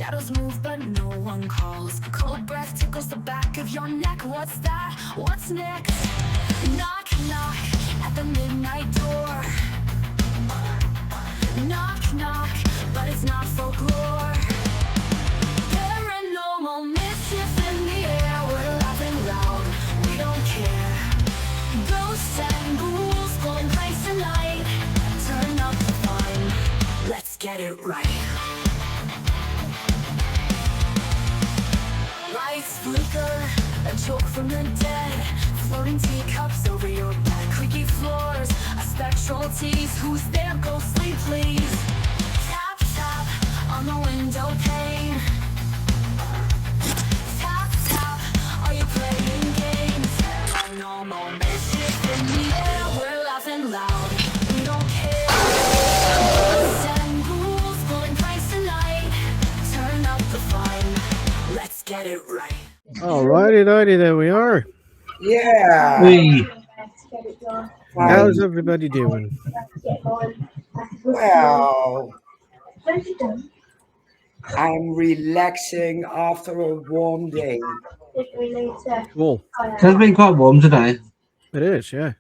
Shadows move but no one calls. Cold breath tickles the back of your neck. What's that? What's next? Knock, knock at the midnight door. Knock, knock, but it's not folklore. Paranormal mischief in the air. We're laughing loud, we don't care. Ghosts and ghouls going place tonight. Turn up the fun, let's get it right. Lights flicker, a joke from the dead. Floating teacups over your bed. Creaky floors, a spectral tease. Who's there, ghostly please? Tap, tap on the window pane. Tap, tap, are you playing games? Paranormal mischief in the air. We're laughing loud, we don't care. Ghosts and ghouls pulling pranks tonight. Turn up the fun, let's get it right. Alrighty, there we are. Yeah. We How's everybody doing? Well, I'm relaxing after a warm day. Cool. It's been quite warm today. It is, yeah.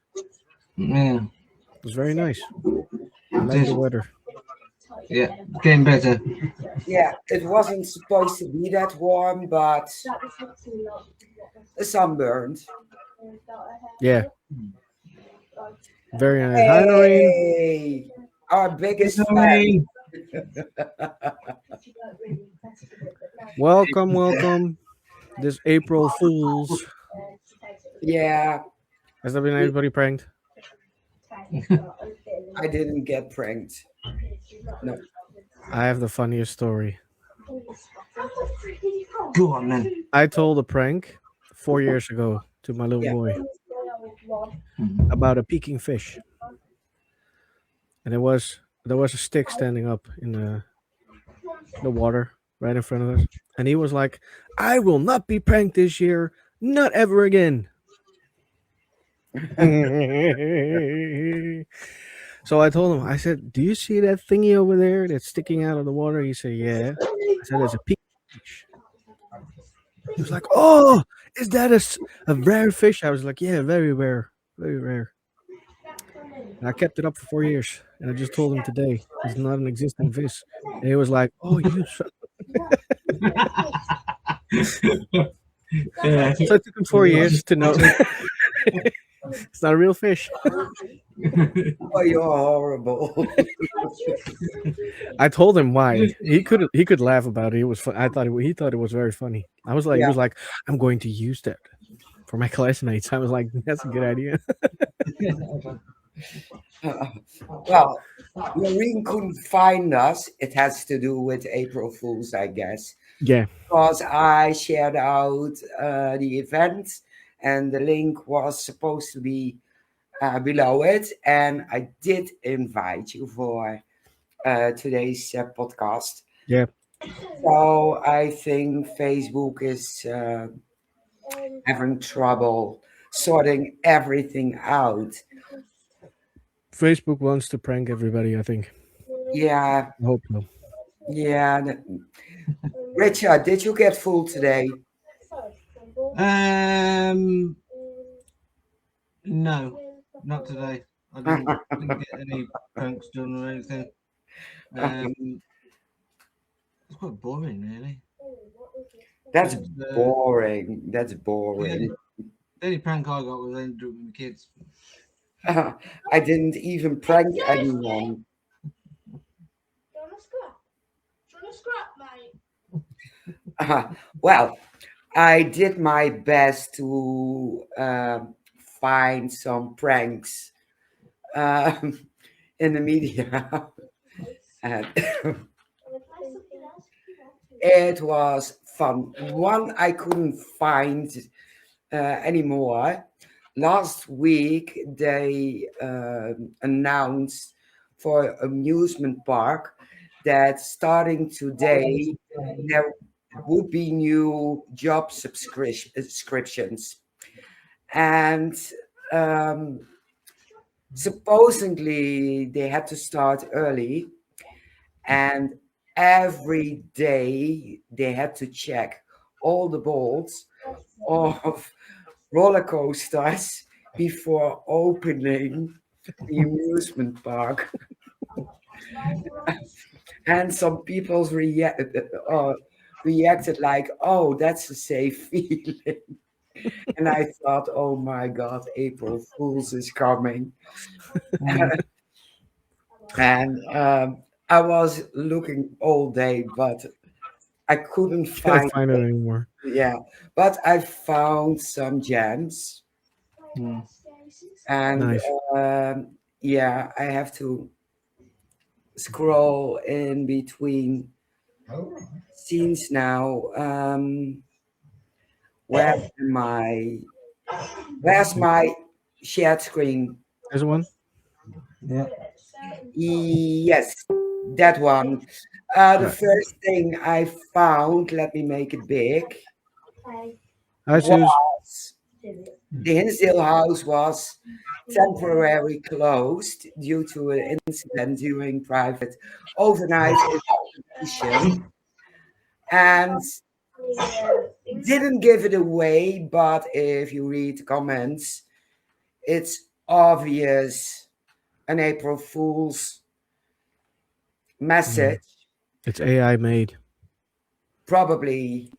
Yeah, It's very nice. I like the weather. yeah, getting better. Yeah, it wasn't supposed to be that warm, but a sunburned. Yeah. Very nice. Hi, Noreen. Hey, our biggest fan. Welcome. This April Fools. Yeah, Has there been anybody pranked? I didn't get pranked. No. I have the funniest story. Go on then. I told a prank 4 years ago to my little Yeah. boy about a peking fish. And there was a stick standing up in the water right in front of us. And he was like, I will not be pranked this year. Not ever again. So I told him, I said, do you see that thingy over there that's sticking out of the water? He said, yeah. I said, there's a peking fish. He was like, oh, is that a rare fish? I was like, yeah, very rare. Very rare. And I kept it up for 4 years. And I just told him today, it's not an existing fish. And he was like, oh, you. Yeah. So it took him 4 years to know it's not a real fish. Oh, you're horrible. I told him why. He could laugh about it. It was fun. I thought he thought it was very funny. I was like, he was like, I'm going to use that for my classmates. I was like, that's a good idea. Well, Noreen couldn't find us. It has to do with April Fools, I guess. Yeah. Because I shared out the event and the link was supposed to be below it. And I did invite you for today's podcast. Yeah. So I think Facebook is having trouble sorting everything out. Facebook wants to prank everybody, I think. Yeah, I hope so. yeah. Richard, did you get full today? No, not today. I didn't get any pranks done or anything. It's quite boring, really. That's It's, boring. That's boring. The only prank I got was ended up with my kids. I didn't even prank anyone. Well, I did my best to find some pranks in the media. And it was fun. One I couldn't find anymore. Last week, they announced for amusement park that starting today, there would be new job subscriptions. And supposedly they had to start early. And every day they had to check all the bolts of roller coasters before opening the amusement park. And some people reacted like, "Oh, that's a safe feeling." And I thought, "Oh my God, April Fools is coming." Mm. And I was looking all day, but I couldn't Can't find find it it. anymore. Yeah, but I found some gems, Mm. and Nice. yeah, I have to scroll in between scenes now. Where am I? Where's my shared screen? There's one. Yeah. Yes, that one. All The right. first thing I found, let me make it big, I choose. was the Hinsdale house was temporarily closed due to an incident during private overnight evacuation, and didn't give it away, but if you read the comments, it's obvious an April Fool's Yeah. message, It's AI made. probably.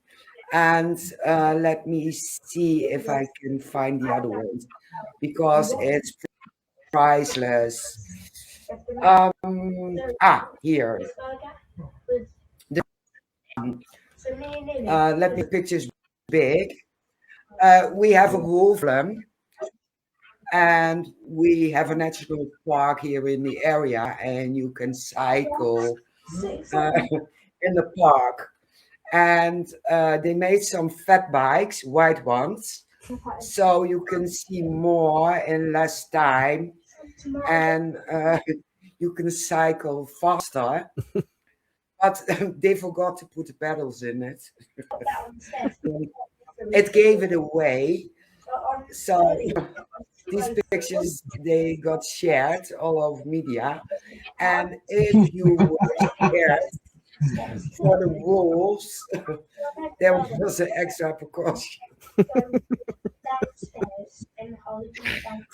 And let me see if I can find the other ones because it's priceless. Here. The, let me pictures big. We have a wolf problem, and we have a national park here in the area, and you can cycle uh, in the park. And they made some fat bikes, white ones, so you can see more in less time, and you can cycle faster. But they forgot to put the pedals in it. It gave it away. So these pictures they got shared all over media, and if you were scared for the wolves, there was an extra precaution.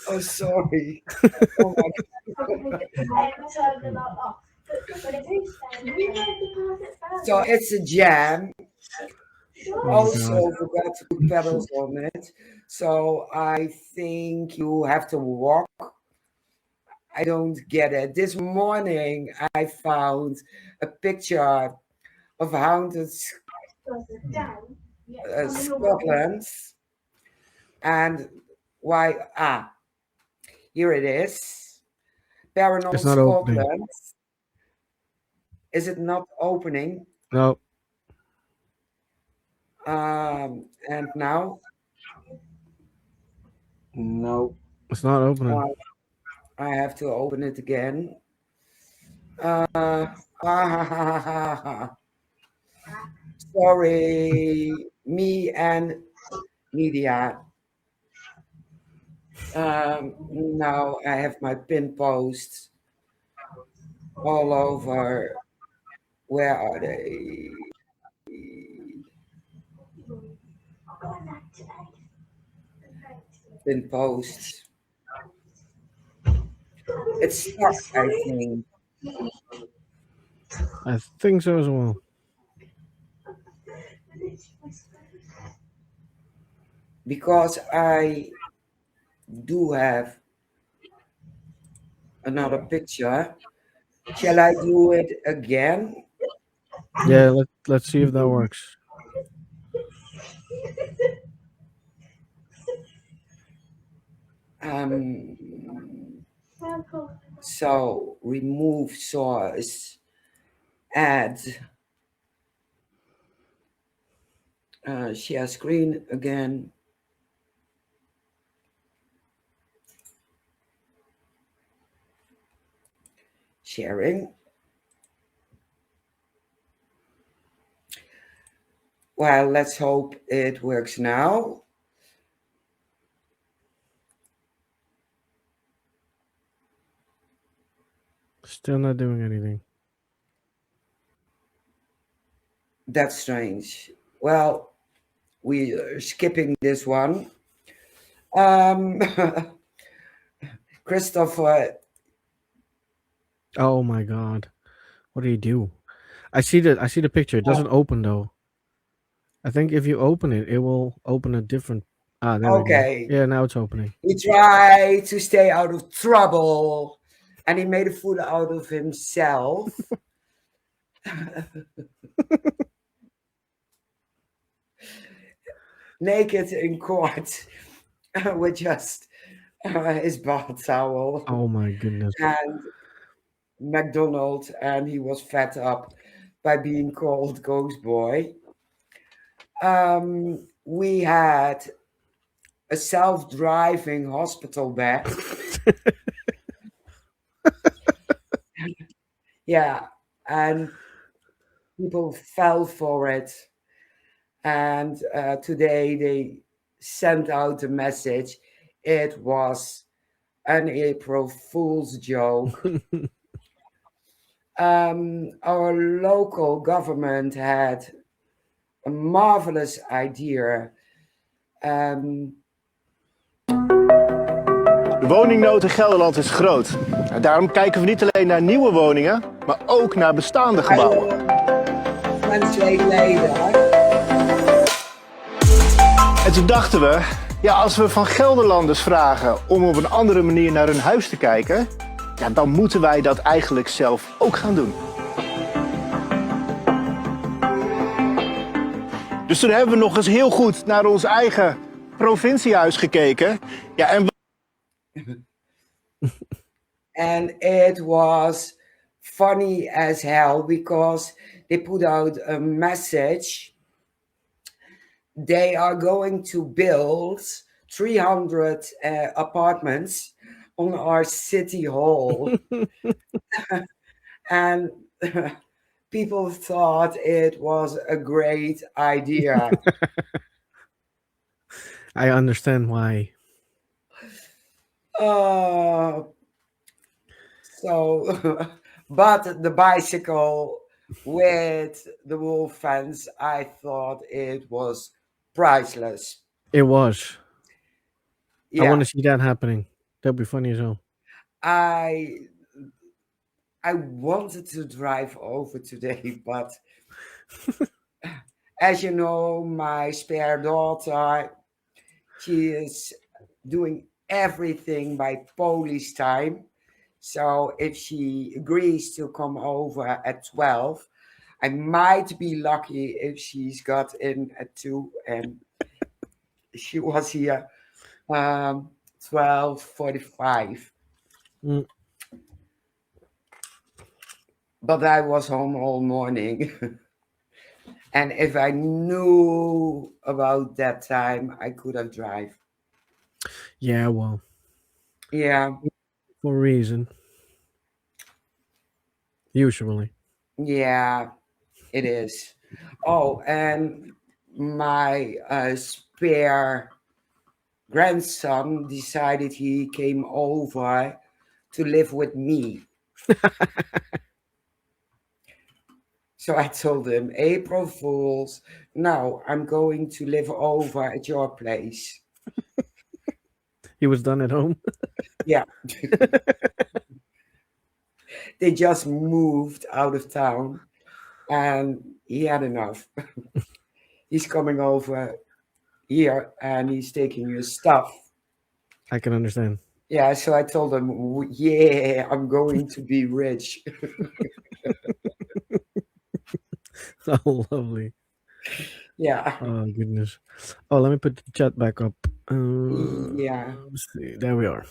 Oh, sorry. Oh my God. So it's a jam. Oh my god. Also forgot to put pedals on it. So I think you have to walk. I don't get it. This morning I found a picture of haunted Scotland, and why? Here it is. It's Paranormal not opening. Scotland. Is it not opening? No, And now No. it's not opening. uh, I have to open it again. Uh, sorry, me and media. Now I have my pin posts all over. Where are they? Pin posts. It's stuck, I think, I think so as well. because I do have another picture. Shall I do it again? Yeah, let's see if that works. Um, so remove source, add, share screen again. Sharing. Well, let's hope it works now. Still not doing anything. That's strange. Well, we are skipping this one. Um, Christopher, Oh my god. What do you do? I see the picture. It doesn't open though. I think if you open it, it will open a different. Ah, there we go. okay, Yeah, now it's opening. he tried to stay out of trouble and he made a fool out of himself. Naked in court with just his bath towel Oh my goodness. and McDonald, and he was fed up by being called Ghost Boy. We had a self-driving hospital bed. Yeah, and people fell for it. And today they sent out a message. It was an April Fool's joke. Our local government had a marvelous idea. De woningnood in Gelderland is groot. En daarom kijken we niet alleen naar nieuwe woningen, maar ook naar bestaande gebouwen. Translate later. En toen dachten we, ja, als we van Gelderlanders vragen om op een andere manier naar hun huis te kijken, ja, dan moeten wij dat eigenlijk zelf ook gaan doen. Dus toen hebben we nog eens heel goed naar ons eigen provinciehuis gekeken. Ja, en And it was funny as hell because they put out a message. They are going to build 300 apartments on our city hall. And people thought it was a great idea. I understand why. But the bicycle with the wolf fence, I thought it was priceless. It was. I Yeah, want to see that happening. That'd be funny as hell. I wanted to drive over today, but as you know, my spare daughter, she is doing everything by police time. So if she agrees to come over at 12, I might be lucky if she's got in at 2, and she was here 12:45. Mm. But I was home all morning. And if I knew about that time, I could have drive. Yeah, well, Yeah, for a reason. Usually. yeah, it is. Oh, and my spare grandson decided he came over to live with me. So I told him, April Fools, no, I'm going to live over at your place. He was done at home. Yeah. They just moved out of town and he had enough. He's coming over here and he's taking his stuff. I can understand. Yeah, so I told him, yeah, I'm going to be rich. Oh, lovely. Yeah. Oh, goodness. Oh, let me put the chat back up. Yeah. Let's see. There we are.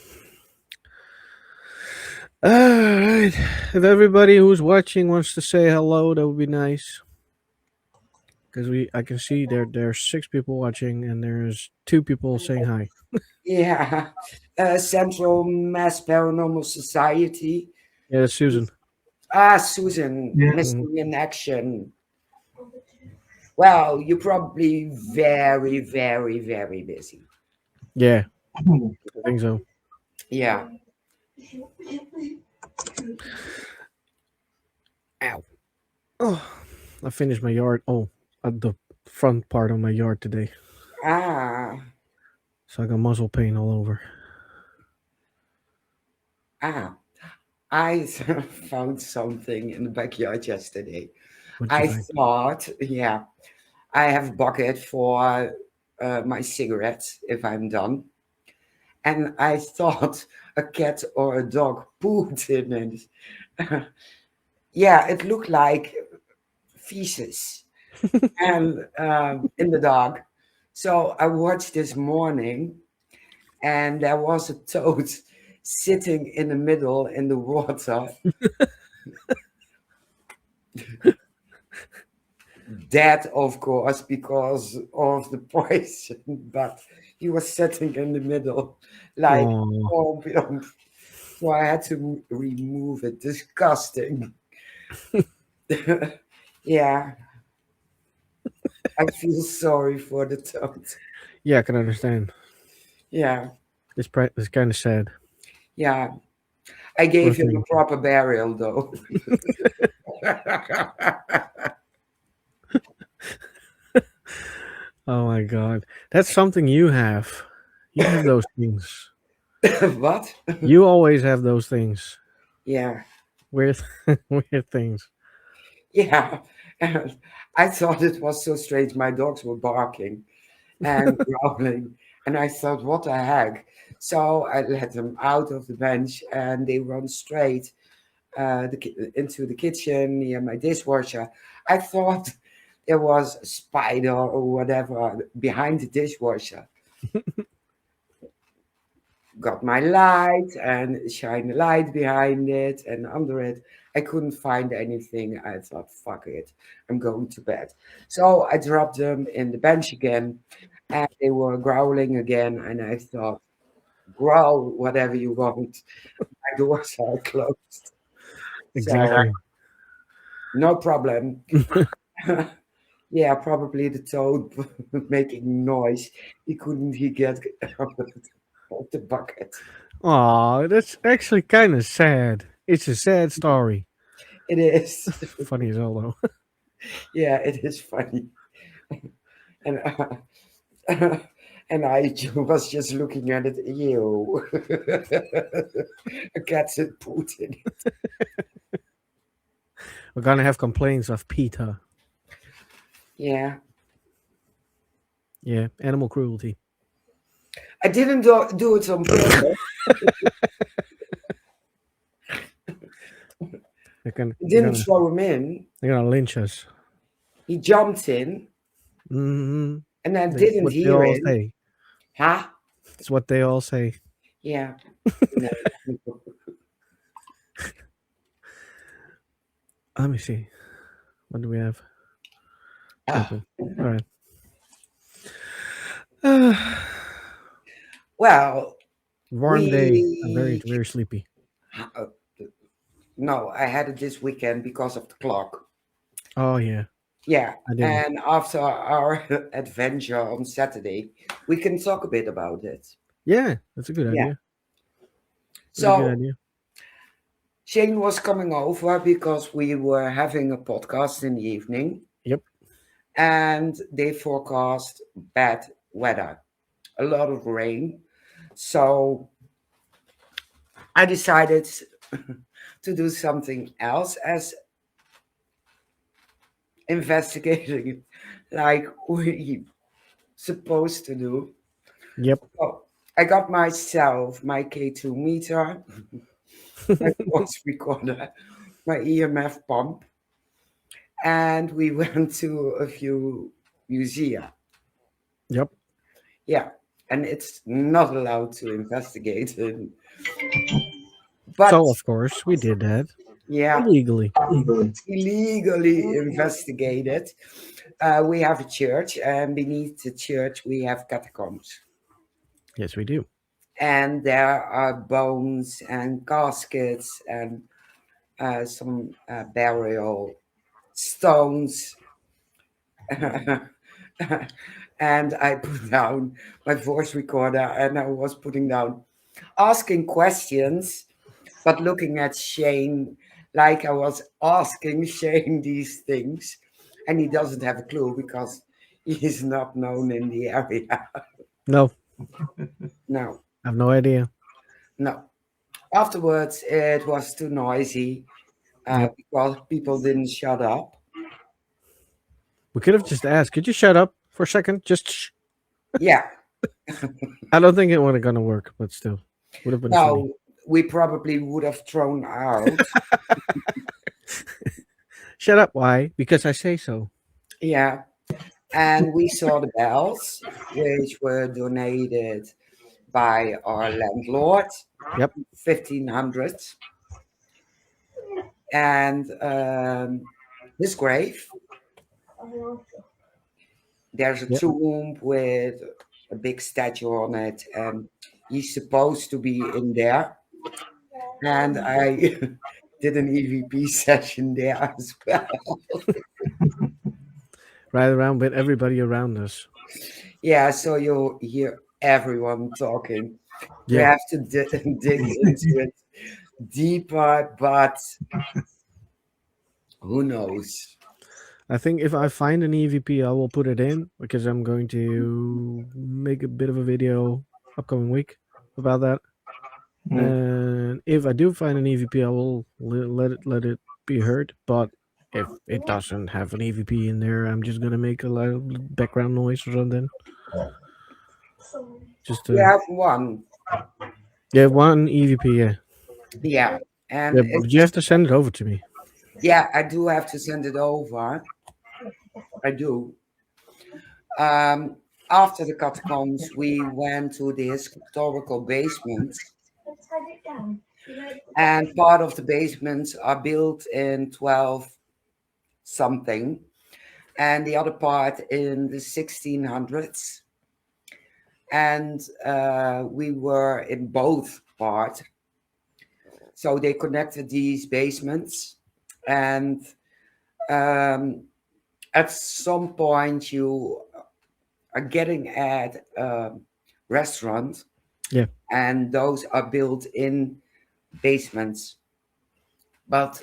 All right. If everybody who's watching wants to say hello, that would be nice. Because I can see there's 6 people watching and there's 2 people saying hi. Yeah. Central Mass Paranormal Society. Yeah, that's Susan. Susan, Yeah. Mystery in Action. Well, you're probably very, very, very busy. Yeah, I think so. Yeah. Ow. Oh. I finished my yard. Oh, at the front part of my yard today. Ah, So I got muscle pain all over. ah. I found something in the backyard yesterday. What did you I find? thought, yeah, I have a bucket for my cigarettes if I'm done. And I thought a cat or a dog pooped in it. Yeah, it looked like feces and in the dog. So I watched this morning, and there was a toad sitting in the middle in the water, dead, of course, because of the poison. But he was sitting in the middle, like, Oh, oh, so I had to remove it. Disgusting. Yeah, I feel sorry for the toad. yeah, I can understand. Yeah, It's kind of sad. yeah. I Poor gave him a thing. proper burial, though. Oh my god, that's something you have. You have those things. What? You always have those things. Yeah, Weird, weird things. yeah. And I thought it was so strange. My dogs were barking and growling, and I thought, what the heck? So I let them out of the bench, and they run straight into the kitchen near my dishwasher. I thought there was a spider or whatever behind the dishwasher. Got my light and shine a light behind it and under it. I couldn't find anything. I thought, fuck it, I'm going to bed. So I dropped them in the bench again, and they were growling again. And I thought, growl whatever you want. My doors are closed, so Exactly. no problem. Yeah, probably the toad making noise. He get out of the bucket. Aw, that's actually kind of sad. It's a sad story. It is. Funny as hell though. Yeah, it is funny. And and I was just looking at it. Ew. A cat said Putin. We're gonna have complaints of PETA. Yeah. Yeah, animal cruelty. I didn't do it on purpose. They're gonna, I they're didn't gonna, throw him in. they're gonna lynch us. He jumped in, Hmm. and I That's didn't what they hear all him. say. Huh? It's what they all say. Yeah. No. Let me see. What do we have? Ah, Open. All right. well, Warm day. I'm very, we. very sleepy. uh, No, I had it this weekend because of the clock. Oh yeah, Yeah, I didn't. and after our adventure on Saturday, we can talk a bit about it. Yeah, that's a good Yeah. idea. Very good So idea. Shane was coming over because we were having a podcast in the evening, Yep. and they forecast bad weather, a lot of rain. So I decided to do something else as investigating, like we supposed to do. Yep. Oh, I got myself my K2 meter, my voice recorder, my EMF pump, and we went to a few museum. Yep. Yeah, and it's not allowed to investigate it. But So of course we did that yeah, illegally. illegally investigated. We have a church, and beneath the church we have catacombs. Yes, we do. And there are bones and caskets and some burial stones. And I put down my voice recorder, and I was putting down asking questions, but looking at Shane like I was asking Shane these things. and he doesn't have a clue because he is not known in the area. No, No, I have no idea. no. Afterwards, it was too noisy Yep. because people didn't shut up. We could have just asked, could you shut up for a second? Just shh. Yeah, I don't think it would have gonna work, but still. Would have been funny. no, we probably would have thrown out. Shut up, why? Because I say so. Yeah, and we saw the bells, which were donated by our landlord, Yep. 1500s, and his grave. There's a Yep. tomb with a big statue on it, and he's supposed to be in there. And I did an EVP session there as well. Right around with everybody around us. Yeah, so you'll hear everyone talking. You Yeah. have to dig into it deeper, but who knows? I think if I find an EVP, I will put it in because I'm going to make a bit of a video upcoming week about that. And if I do find an EVP, I will let it be heard. But if it doesn't have an EVP in there, I'm just gonna make a lot of background noise or something. Just We have one. yeah, one EVP. Yeah, Yeah. And yeah, but you have to send it over to me. yeah, I do have to send it over. I do. After the catacombs, we went to the historical basements, and part of the basements are built in 12 something, and the other part in the 1600s. And we were in both parts. So they connected these basements, and at some point you are getting at a restaurant. Yeah. And those are built in basements. But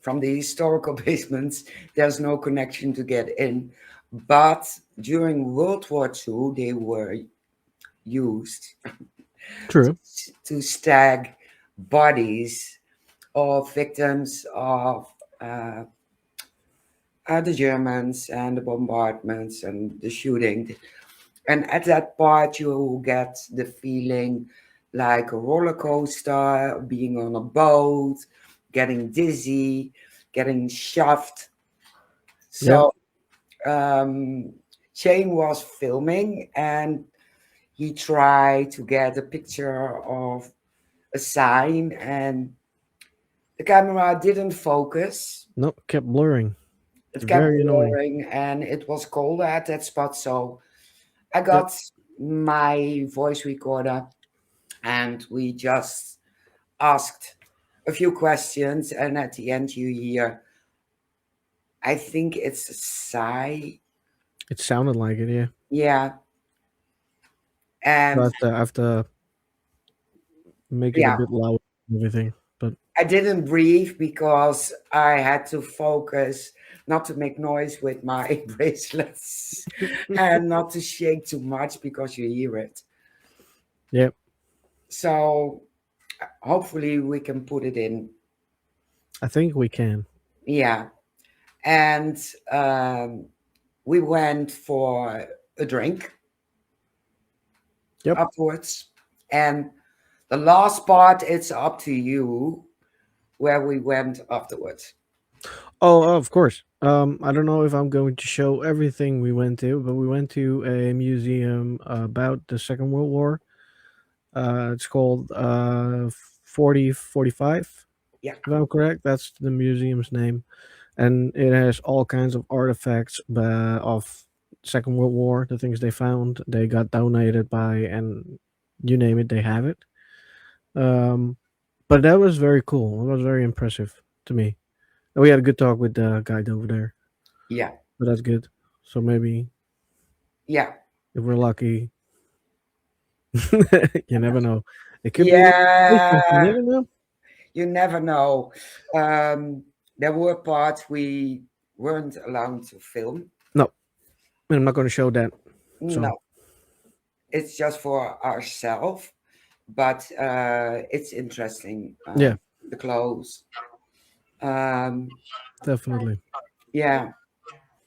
from the historical basements, there's no connection to get in. But during World War II, they were used True. to stag bodies of victims of the Germans and the bombardments and the shooting. And at that part, you get the feeling like a roller coaster, being on a boat, getting dizzy, getting shoved. So Shane was filming, and he tried to get a picture of a sign, and the camera didn't focus. No, kept blurring. It It's kept very annoying. blurring, and it was colder at that spot. So I got my voice recorder, and we just asked a few questions, and at the end you hear, I think it's a sigh. It sounded like it, yeah. Yeah. And So I have to make it yeah, a bit louder and everything. But I didn't breathe because I had to focus not to make noise with my bracelets and not to shake too much because you hear it. yeah, So hopefully we can put it in. I think we can. Yeah. And we went for a drink Yep. afterwards. And the last part, it's up to you where we went afterwards. Oh, of course. I don't know if I'm going to show everything we went to, but we went to a museum about the Second World War. It's called 4045. Yeah. If I'm correct, that's the museum's name, and it has all kinds of artifacts of Second World War. The things they found, they got donated by, and you name it, they have it. But that was very cool. It was very impressive to me. And we had a good talk with the guide over there. Yeah. But that's good. So maybe Yeah. if we're lucky, you never know. It could Yeah. be. You never know. You never know. There were parts we weren't allowed to film. No, I'm not going to show that. So No, it's just for ourselves, but it's interesting. Yeah. The clothes. Um, definitely. yeah,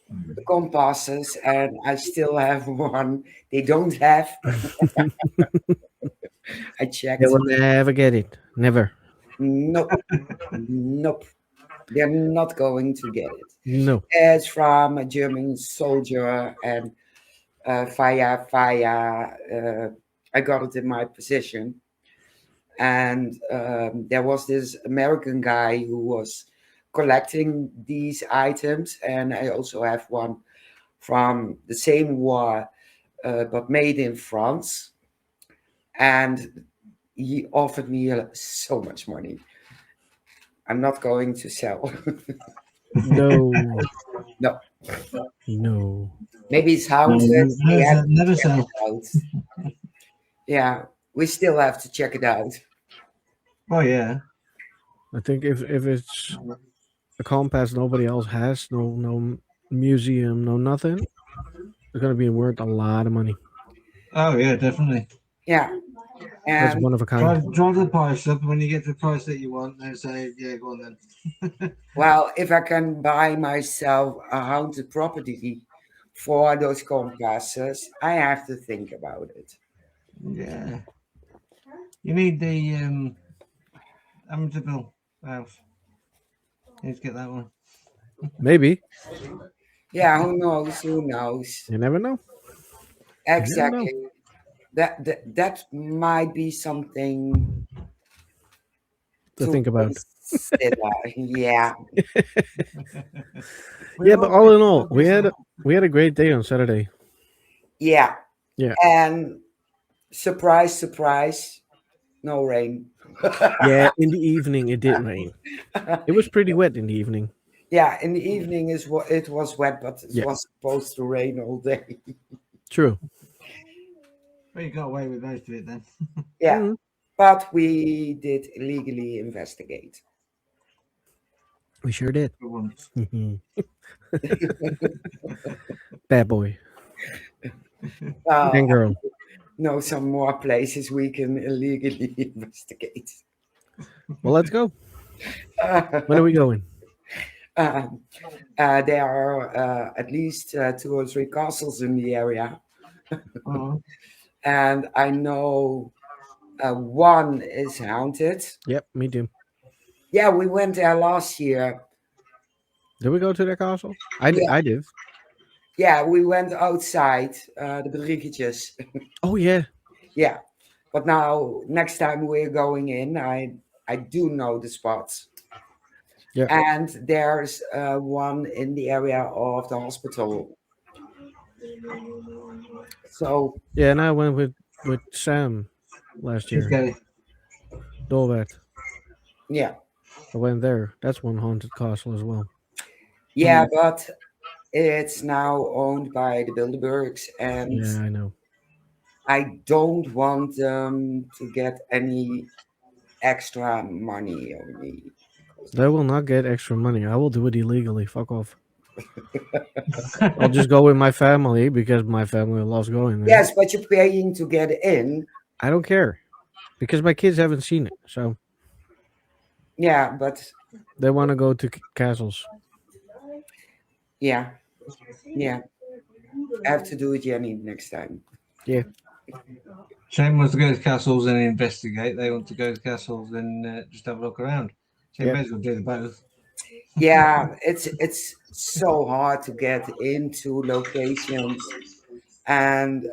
the compasses, and I still have one. They don't have. I checked. They will never get it. Never. Nope, nope. They're not going to get it. No. It's from a German soldier, and via I got it in my possession. And there was this American guy who was collecting these items, and I also have one from the same war, but made in France. And he offered me so much money. I'm not going to sell. No. No. No. Maybe it's haunted. Never, We have never, to never check say. it out. Yeah, we still have to check it out. Oh yeah. I think if it's a compass nobody else has, no museum, no nothing, it's gonna be worth a lot of money. Oh yeah, definitely. Yeah. That's And one of a kind. Drive the price up. When you get to the price that you want, then say, yeah, go on then. well, if I can buy myself a haunted property for those compasses, I have to think about it. Yeah. You need the Amityville house. You need to get that one. Maybe. Yeah, who knows? Who knows? You never know. Exactly. That might be something To to think about. consider. Yeah. Yeah, but all in all, we had a great day on Saturday. Yeah. Yeah. And surprise, surprise, no rain. Yeah, in the evening it did rain. It was pretty wet in the evening. Yeah, in the evening is what it was wet, but it Yeah. was supposed to rain all day. True. Well, you got away with most of it then. Yeah, Mhm. but we did illegally investigate. We sure did. For once. Bad boy. Uh, And girl. know some more places we can illegally investigate. Well, let's go. When are we going? Um, there are at least 2 or 3 castles in the area, Oh, and I know one is haunted. Yep, me too. Yeah, we went there last year. Did we go to the castle? Yeah. I did. Yeah, we went outside the briggetjes. Oh yeah. Yeah, but now next time we're going in, I do know the spots. Yeah. And there's one in the area of the hospital. So Yeah, and I went with Sam last she's year. got it. Dolvet. yeah, I went there. That's one haunted castle as well. yeah, but it's now owned by the Bilderbergs, and Yeah, I know. I don't want them to get any extra money on me. They will not get extra money. I will do it illegally. Fuck off. I'll just go with my family because my family loves going there. Yes, but you're paying to get in. I don't care because my kids haven't seen it, so Yeah, but they want to go to castles. yeah, yeah. I have to do it, Jenny, next time. Yeah. Shane wants to go to castles and investigate. They want to go to castles and just have a look around. So you Yep. may as well do both. Yeah, it's so hard to get into locations, and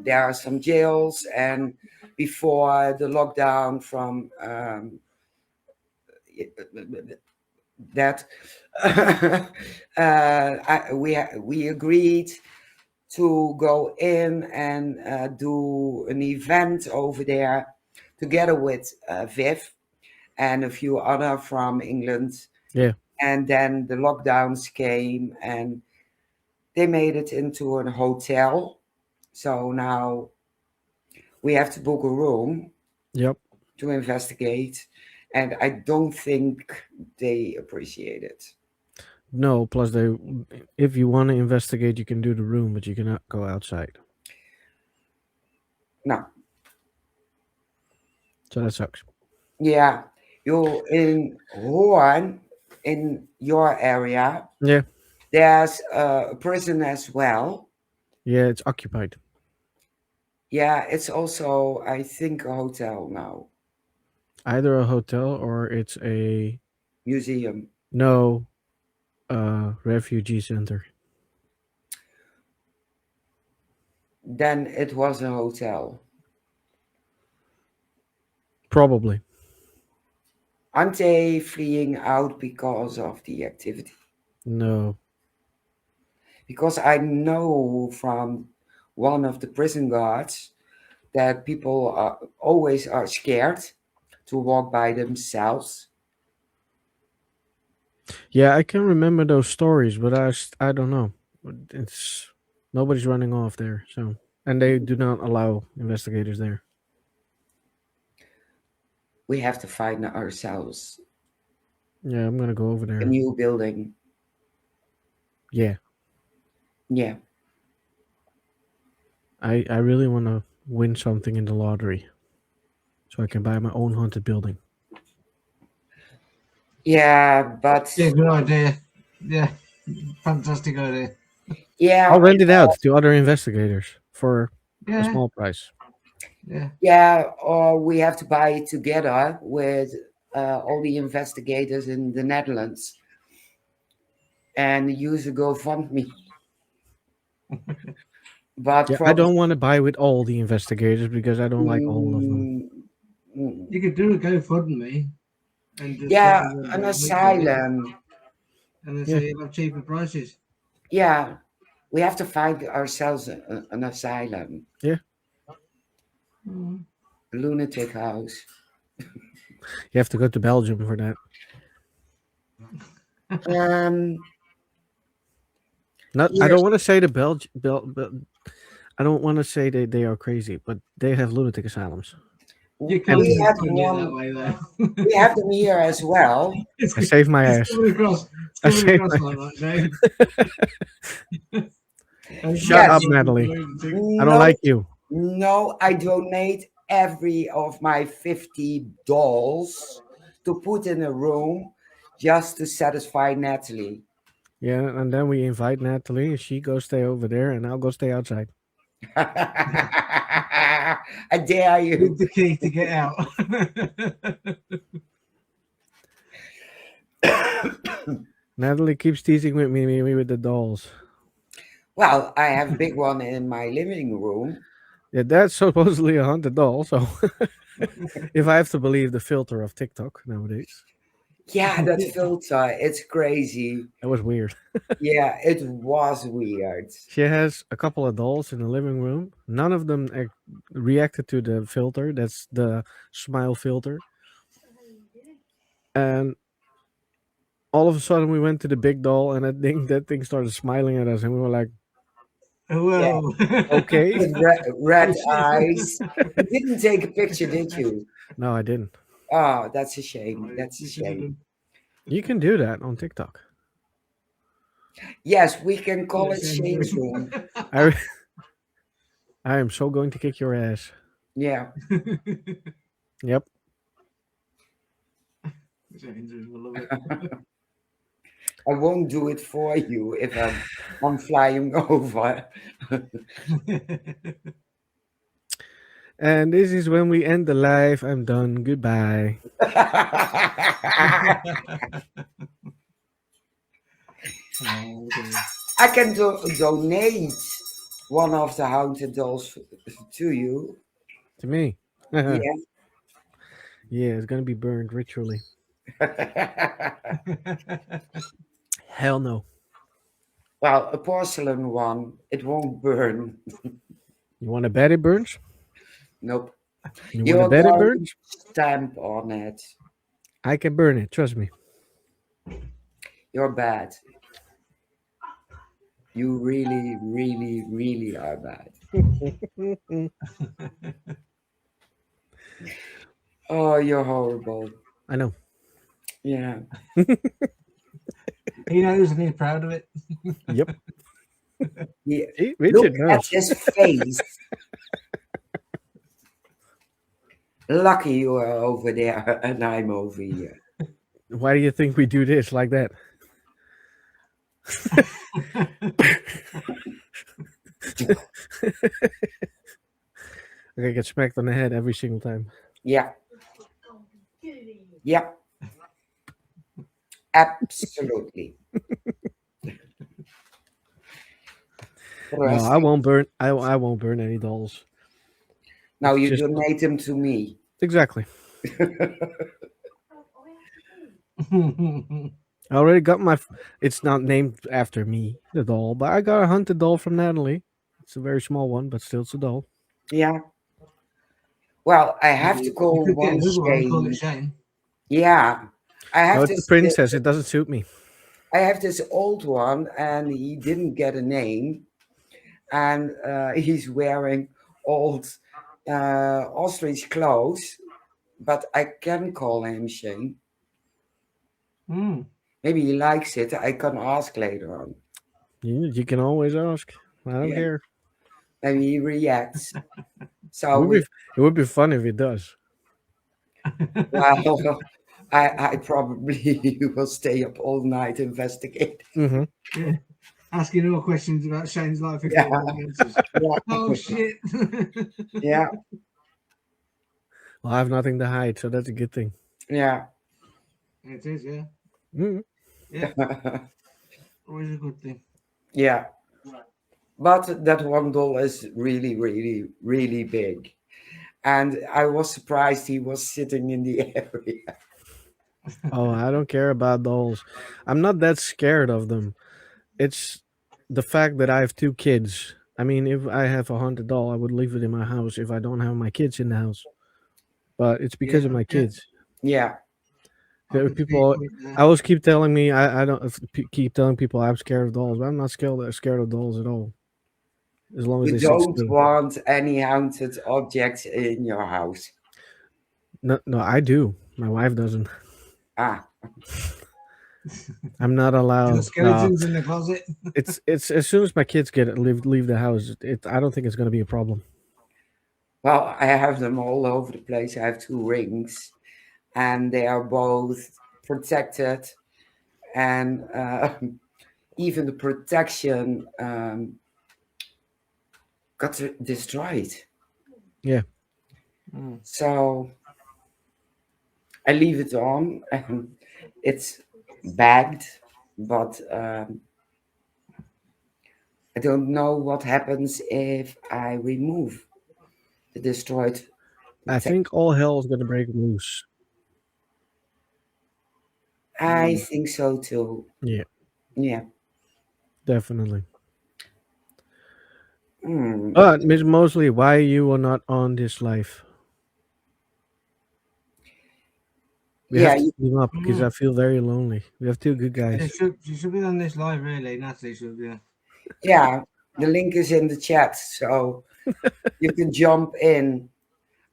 there are some jails. And before the lockdown from that, we agreed to go in and do an event over there together with Viv and a few other from England. Yeah. And then the lockdowns came and they made it into a hotel. So now we have to book a room Yep. to investigate. and I don't think they appreciate it. No, plus if you want to investigate, you can do the room, but you cannot go outside. No, So that sucks. yeah, you in Hoorn, in your area, Yeah, there's a prison as well. yeah, it's occupied. Yeah, it's also, I think, a hotel now, Either a hotel or it's a museum. no refugee center. Then it was a hotel. Probably. Aren't they fleeing out because of the activity? No. Because I know from one of the prison guards that people are always are scared to walk by themselves. Yeah, I can remember those stories, but I don't know. It's nobody's running off there, so and they do not allow investigators there. We have to find ourselves Yeah, I'm gonna go over a there. new building. Yeah, Yeah. I really want to win something in the lottery, so I can buy my own haunted building. Yeah, but Yeah, good idea. Yeah, fantastic idea. yeah, I'll rent it out to other investigators for a Yeah, small price. yeah. yeah, or we have to buy it together with all the investigators in the Netherlands and use a GoFundMe. But Yeah, I probably, don't want to buy with all the investigators because I don't like all of them. You could do a GoFundMe and just yeah, say an weekly, asylum. and then Yeah. say you'll have cheaper prices. Yeah, we have to find ourselves an asylum, Yeah, a lunatic house. you have to go to Belgium for that. Um, Not, I here, don't want to say the I don't want to say they are crazy, but they have lunatic asylums. You can't we have fund it that one. way, though. We have them here as well. It's, I saved my it's ass. coming across. It's I coming saved across my. like that, Dave. Shut Yes. up, Natalie. I don't No, like you. no, I donate every of my 50 dolls to put in a room just to satisfy Natalie. Yeah, and then we invite Natalie, and she goes stay over there, and I'll go stay outside. I dare you. With the key to get out. Natalie keeps teasing me with the dolls. Well, I have a big one in my living room. Yeah, that's supposedly a haunted doll. So, if I have to believe the filter of TikTok nowadays, Yeah, that filter, it's crazy. that was weird. Yeah, it was weird. She has a couple of dolls in the living room. None of them reacted to the filter. That's the smile filter. And all of a sudden, we went to the big doll, and that thing started smiling at us, and we were like, Whoa. "Okay." With red eyes. You didn't take a picture, did you? No, I didn't. Oh, that's a shame. That's a shame. You can do that on TikTok. Yes, we can call it Shane's room. I am so going to kick your ass. Yeah. Yep. I won't do it for you if I'm flying over. And this is when we end the live. I'm done. Goodbye. I can donate one of the haunted dolls to you. To me. Yeah. Yeah, it's gonna be burned ritually. Hell no. Well, a porcelain one, it won't burn. You want to bet it burns? Nope. You You're want to bet it going burns? to stamp on it. I can burn it. Trust me. You're bad. You really, really, really are bad. Oh, you're horrible. I know. Yeah. He knows and he's proud of it. Yep. Yeah. See, Look Richard at knows. his face. Lucky you are over there and I'm over here. Why do you think we do this like that? I get smacked on the head every single time. Yeah. Yeah. Absolutely. No, I won't burn. I won't burn any dolls. Now It's you just- donate them to me. Exactly. I already got my. It's not named after me, the doll, but I got a hunted doll from Natalie. It's a very small one, but still it's a doll. Yeah. Well, I have to You call could get one another one and call it Shane. Shane. Yeah. I No, have it's the this princess. It doesn't suit me. I have this old one and he didn't get a name. And he's wearing old ostrich clothes, but I can call him Shane. Mm. Maybe he likes it. I can ask later on. You can always ask. I don't Yeah. care. Maybe he reacts. It So would, be, it would be fun if it does. well, I probably will stay up all night investigating. Mm-hmm. Yeah. Asking all questions about Shane's life and Yeah. getting all the answers. Yeah. Oh shit. Yeah, Well, I have nothing to hide, so that's a good thing. yeah. It is, yeah. Mm. Yeah. Always a good thing. Yeah. But that one doll is really, really, really big. And I was surprised he was sitting in the area. Oh, I don't care about dolls. I'm not that scared of them. It's the fact that I have two kids. I mean, if I have a haunted doll, I would leave it in my house if I don't have my kids in the house. But it's because of my kids. Yeah. There are people, I always keep telling me I don't keep telling people I'm scared of dolls, but I'm not scared of dolls at all. As long as You they sit don't still. want any haunted objects in your house. No, I do. My wife doesn't. Ah, I'm not allowed. Got skeletons in the closet. It's as soon as my kids leave the house. I don't think it's going to be a problem. well, I have them all over the place. I have 2 rings, and they are both protected, and even the protection got destroyed. Yeah. Mm. So I leave it on, and it's bagged, but I don't know what happens if I remove the destroyed. I think all hell is going to break loose. I think so too. Yeah, Yeah. definitely. Hmm. But Miss Mosley, why you are not on this live? We Yeah, have to team up because I feel very lonely. We have 2 good guys. She should be on this live, really. Natalie should be. yeah. The link is in the chat, so you can jump in.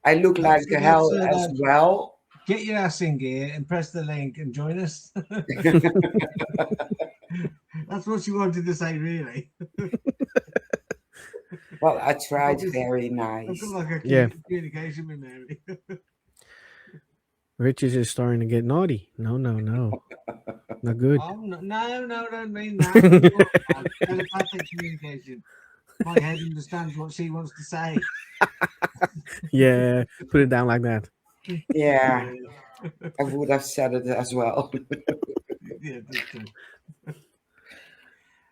I look like Absolutely, hell so as that- well. Get your ass in gear and press the link and join us. That's what she wanted to say, really. Well, I tried Obviously, very I've nice. got like a Yeah. communication with Mary. Richard is starting to get naughty. No. Not good. Oh, no, don't mean that. Telepathic communication. My head understands what she wants to say. Yeah, put it down like that. Yeah, I would have said it as well. Yeah, that's true.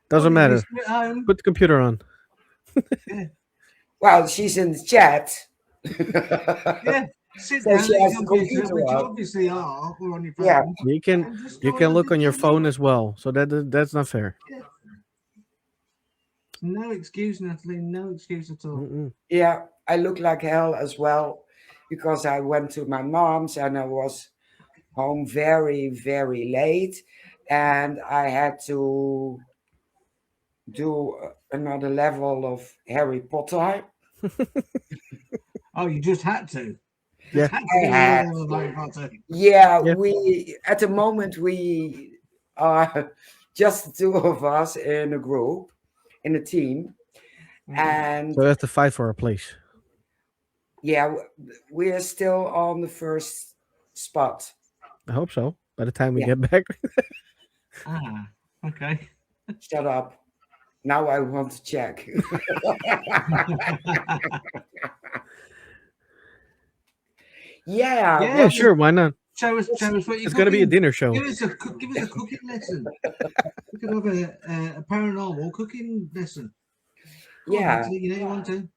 Doesn't Oh, matter. you sit at home. Put the computer on. Well, she's in the chat. Yeah, sit So down she at has your the computer, computer which you up. obviously are, or on your phone. Yeah. You can and just you go can and look do on your something. phone as well. So that's not fair. No excuse, Natalie. No excuse at all. Mm-mm. Yeah, I look like hell as well because I went to my mom's and I was home very, very late, and I had to do another level of Harry Potter. Oh, you just had to. Yeah. Had to I be had. another one of Harry Potter. Yeah, Yeah. we at the moment we are just the two of us in a group, in a team, and So we have to fight for a place. yeah, we are still on the first spot. I hope so. By the time we Yeah. get back. Ah, okay. Shut up. Now I want to check. Yeah, Yeah, Yeah, sure. Why not? show us what you're It's gonna be a cooking. dinner show. Give us a cooking lesson. We could have a paranormal cooking lesson. Come on, yeah, Natalie, you know you want to.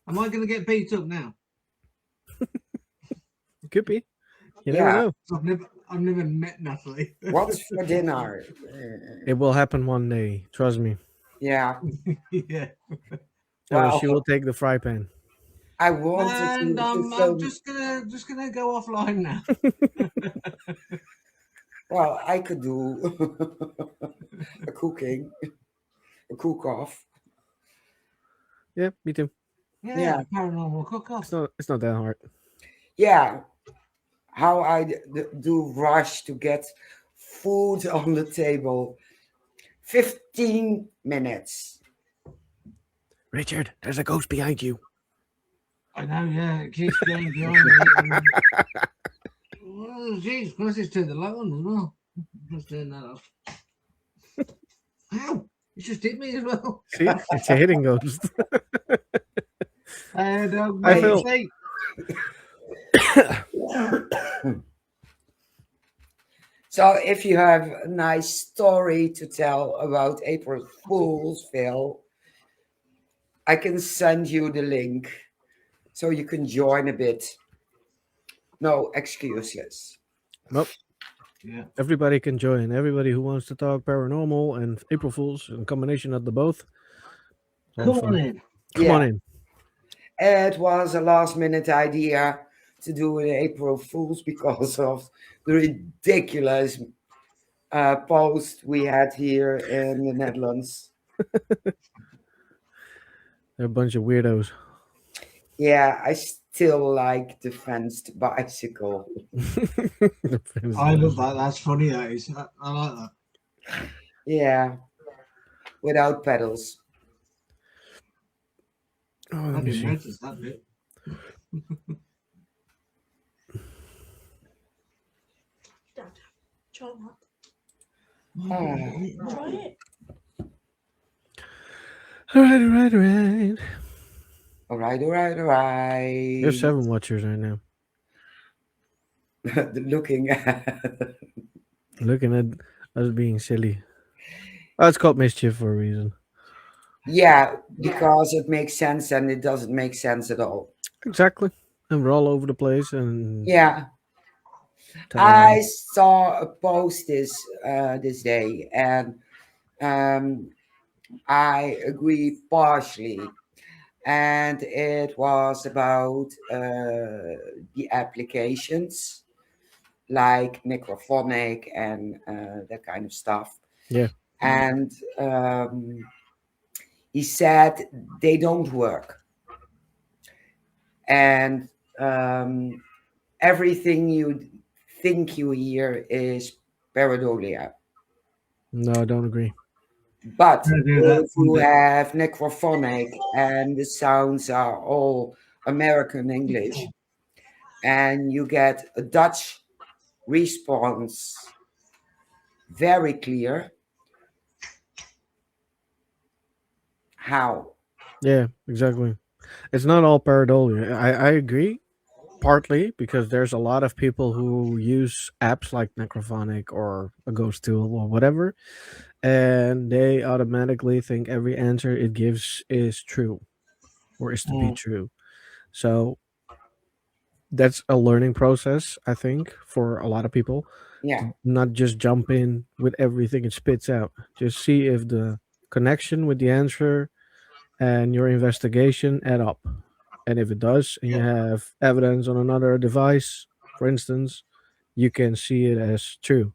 Am I going to get beat up now? Could be. You never yeah. know. I've never met Natalie. What's for dinner? It will happen one day. Trust me. Yeah. Yeah, Or she Well, will take the fry pan. I wanted and to I'm film. just gonna go offline now. Well, I could do a cooking, a cook off. Yeah, me too. Yeah. Yeah, paranormal cook off. It's not that hard. Yeah, how I do rush to get food on the table. 15 minutes. Richard, there's a ghost behind you. I know, yeah, it keeps going behind me. Well, geez, plus it's turned the light on as well. Let's turn that off. Ow! It just hit me as well. See? It's a hitting ghost. And I feel- say, So if you have a nice story to tell about April Fool's, Phil, I can send you the link so you can join a bit. No excuses. Nope. yeah, Everybody can join. Everybody who wants to talk paranormal and April Fools, a combination of the both. come on in. Come Yeah. on in. It was a last minute idea to do an April Fool's because of the ridiculous post we had here in the Netherlands. They're a bunch of weirdos. Yeah, I still like the fenced bicycle. I love that. That's funny. That is. I like that. Yeah, without pedals. Oh, I let me didn't see. notice that bit. Dad, try that. Ah, Try it. All right, all right, all right. all right, all right, all right. There's 7 watchers right now. Looking at. Looking at us being silly. Oh, it's called Mischief for a reason. Yeah, because it makes sense and it doesn't make sense at all. Exactly. And we're all over the place. And Yeah, I saw a post this day, and I agree partially. And it was about the applications like Necrophonic and that kind of stuff. Yeah. And he said they don't work. And everything you think you hear is pareidolia. No, I don't agree. But I do that if you one bit. have necrophonic and the sounds are all American English, and you get a Dutch response very clear, how? Yeah, exactly. It's not all pareidolia. I agree, partly because there's a lot of people who use apps like Necrophonic or a ghost tool or whatever, and they automatically think every answer it gives is true or is to be true. So that's a learning process, I think, for a lot of people. Yeah, Not just jump in with everything it spits out. Just see if the connection with the answer and your investigation add up. And if it does, and you have evidence on another device, for instance, you can see it as true.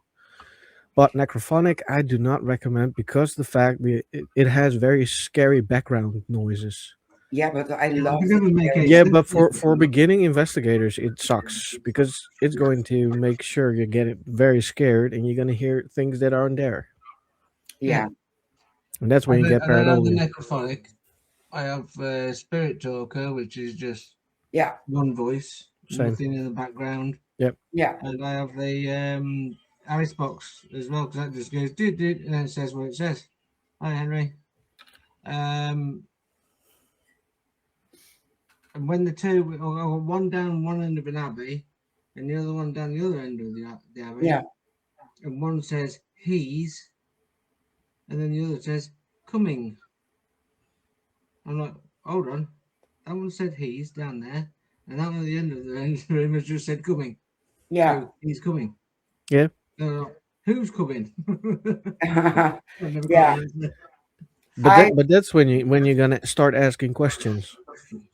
But Necrophonic, I do not recommend because the fact that it has very scary background noises. Yeah, but I It love doesn't make any Yeah, sense. but for beginning investigators, it sucks because it's going to make sure you get very scared and you're going to hear things that aren't there. Yeah. And that's when you get And then I have the paranormal. necrophonic. I have Spirit Talker, which is just Yeah. one voice, Same. nothing in the background. Yeah. And I have the Alice box as well, because that just goes do and then it says what it says. Hi, Henry. And when the two, one down one end of an abbey, and the other one down the other end of the abbey, Yeah. and one says he's, and then the other says coming. I'm like, hold on, that one said he's down there, and that one at the end of the room has just said coming. Yeah. So he's coming. Yeah. Who's coming? Yeah. I never got an answer. But that's when you're going to start asking questions.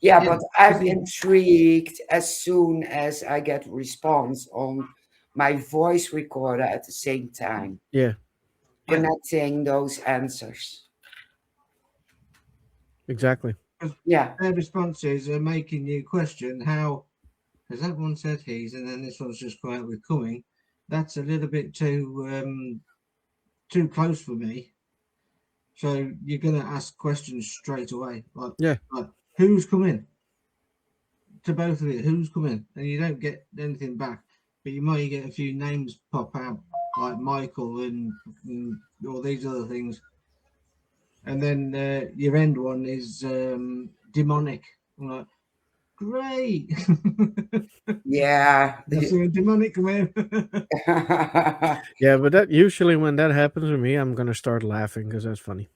Yeah, Yeah, but I'm because intrigued as soon as I get response on my voice recorder at the same time, Yeah, Yeah. connecting those answers. exactly. Yeah. their responses are making you question how, because that one said he's, and then this one's just come out with coming. That's a little bit too close for me. So you're going to ask questions straight away, like who's coming? To both of you, who's coming? And you don't get anything back, but you might get a few names pop out, like Michael and all these other things. And then your end one is demonic. I'm like, great. Yeah. That's a demonic man. Yeah, but that usually when that happens to me, I'm going to start laughing because that's funny.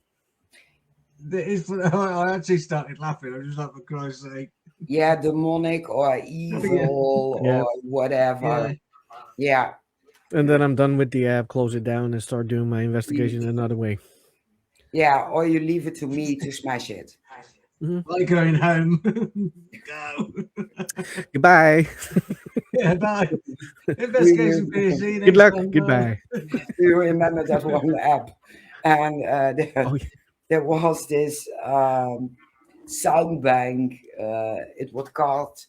I actually started laughing. I was just like, for Christ's sake. Yeah, demonic or evil Yeah. or whatever. Yeah. And then I'm done with the app, close it down, and start doing my investigation another way. Yeah, or you leave it to me to smash it. Like going home. Go. Goodbye. Yeah, bye. Investigation finished. See you Good next luck. time. Goodbye. Do you remember that one app? And Oh, yeah. there was this sound bank. It was cut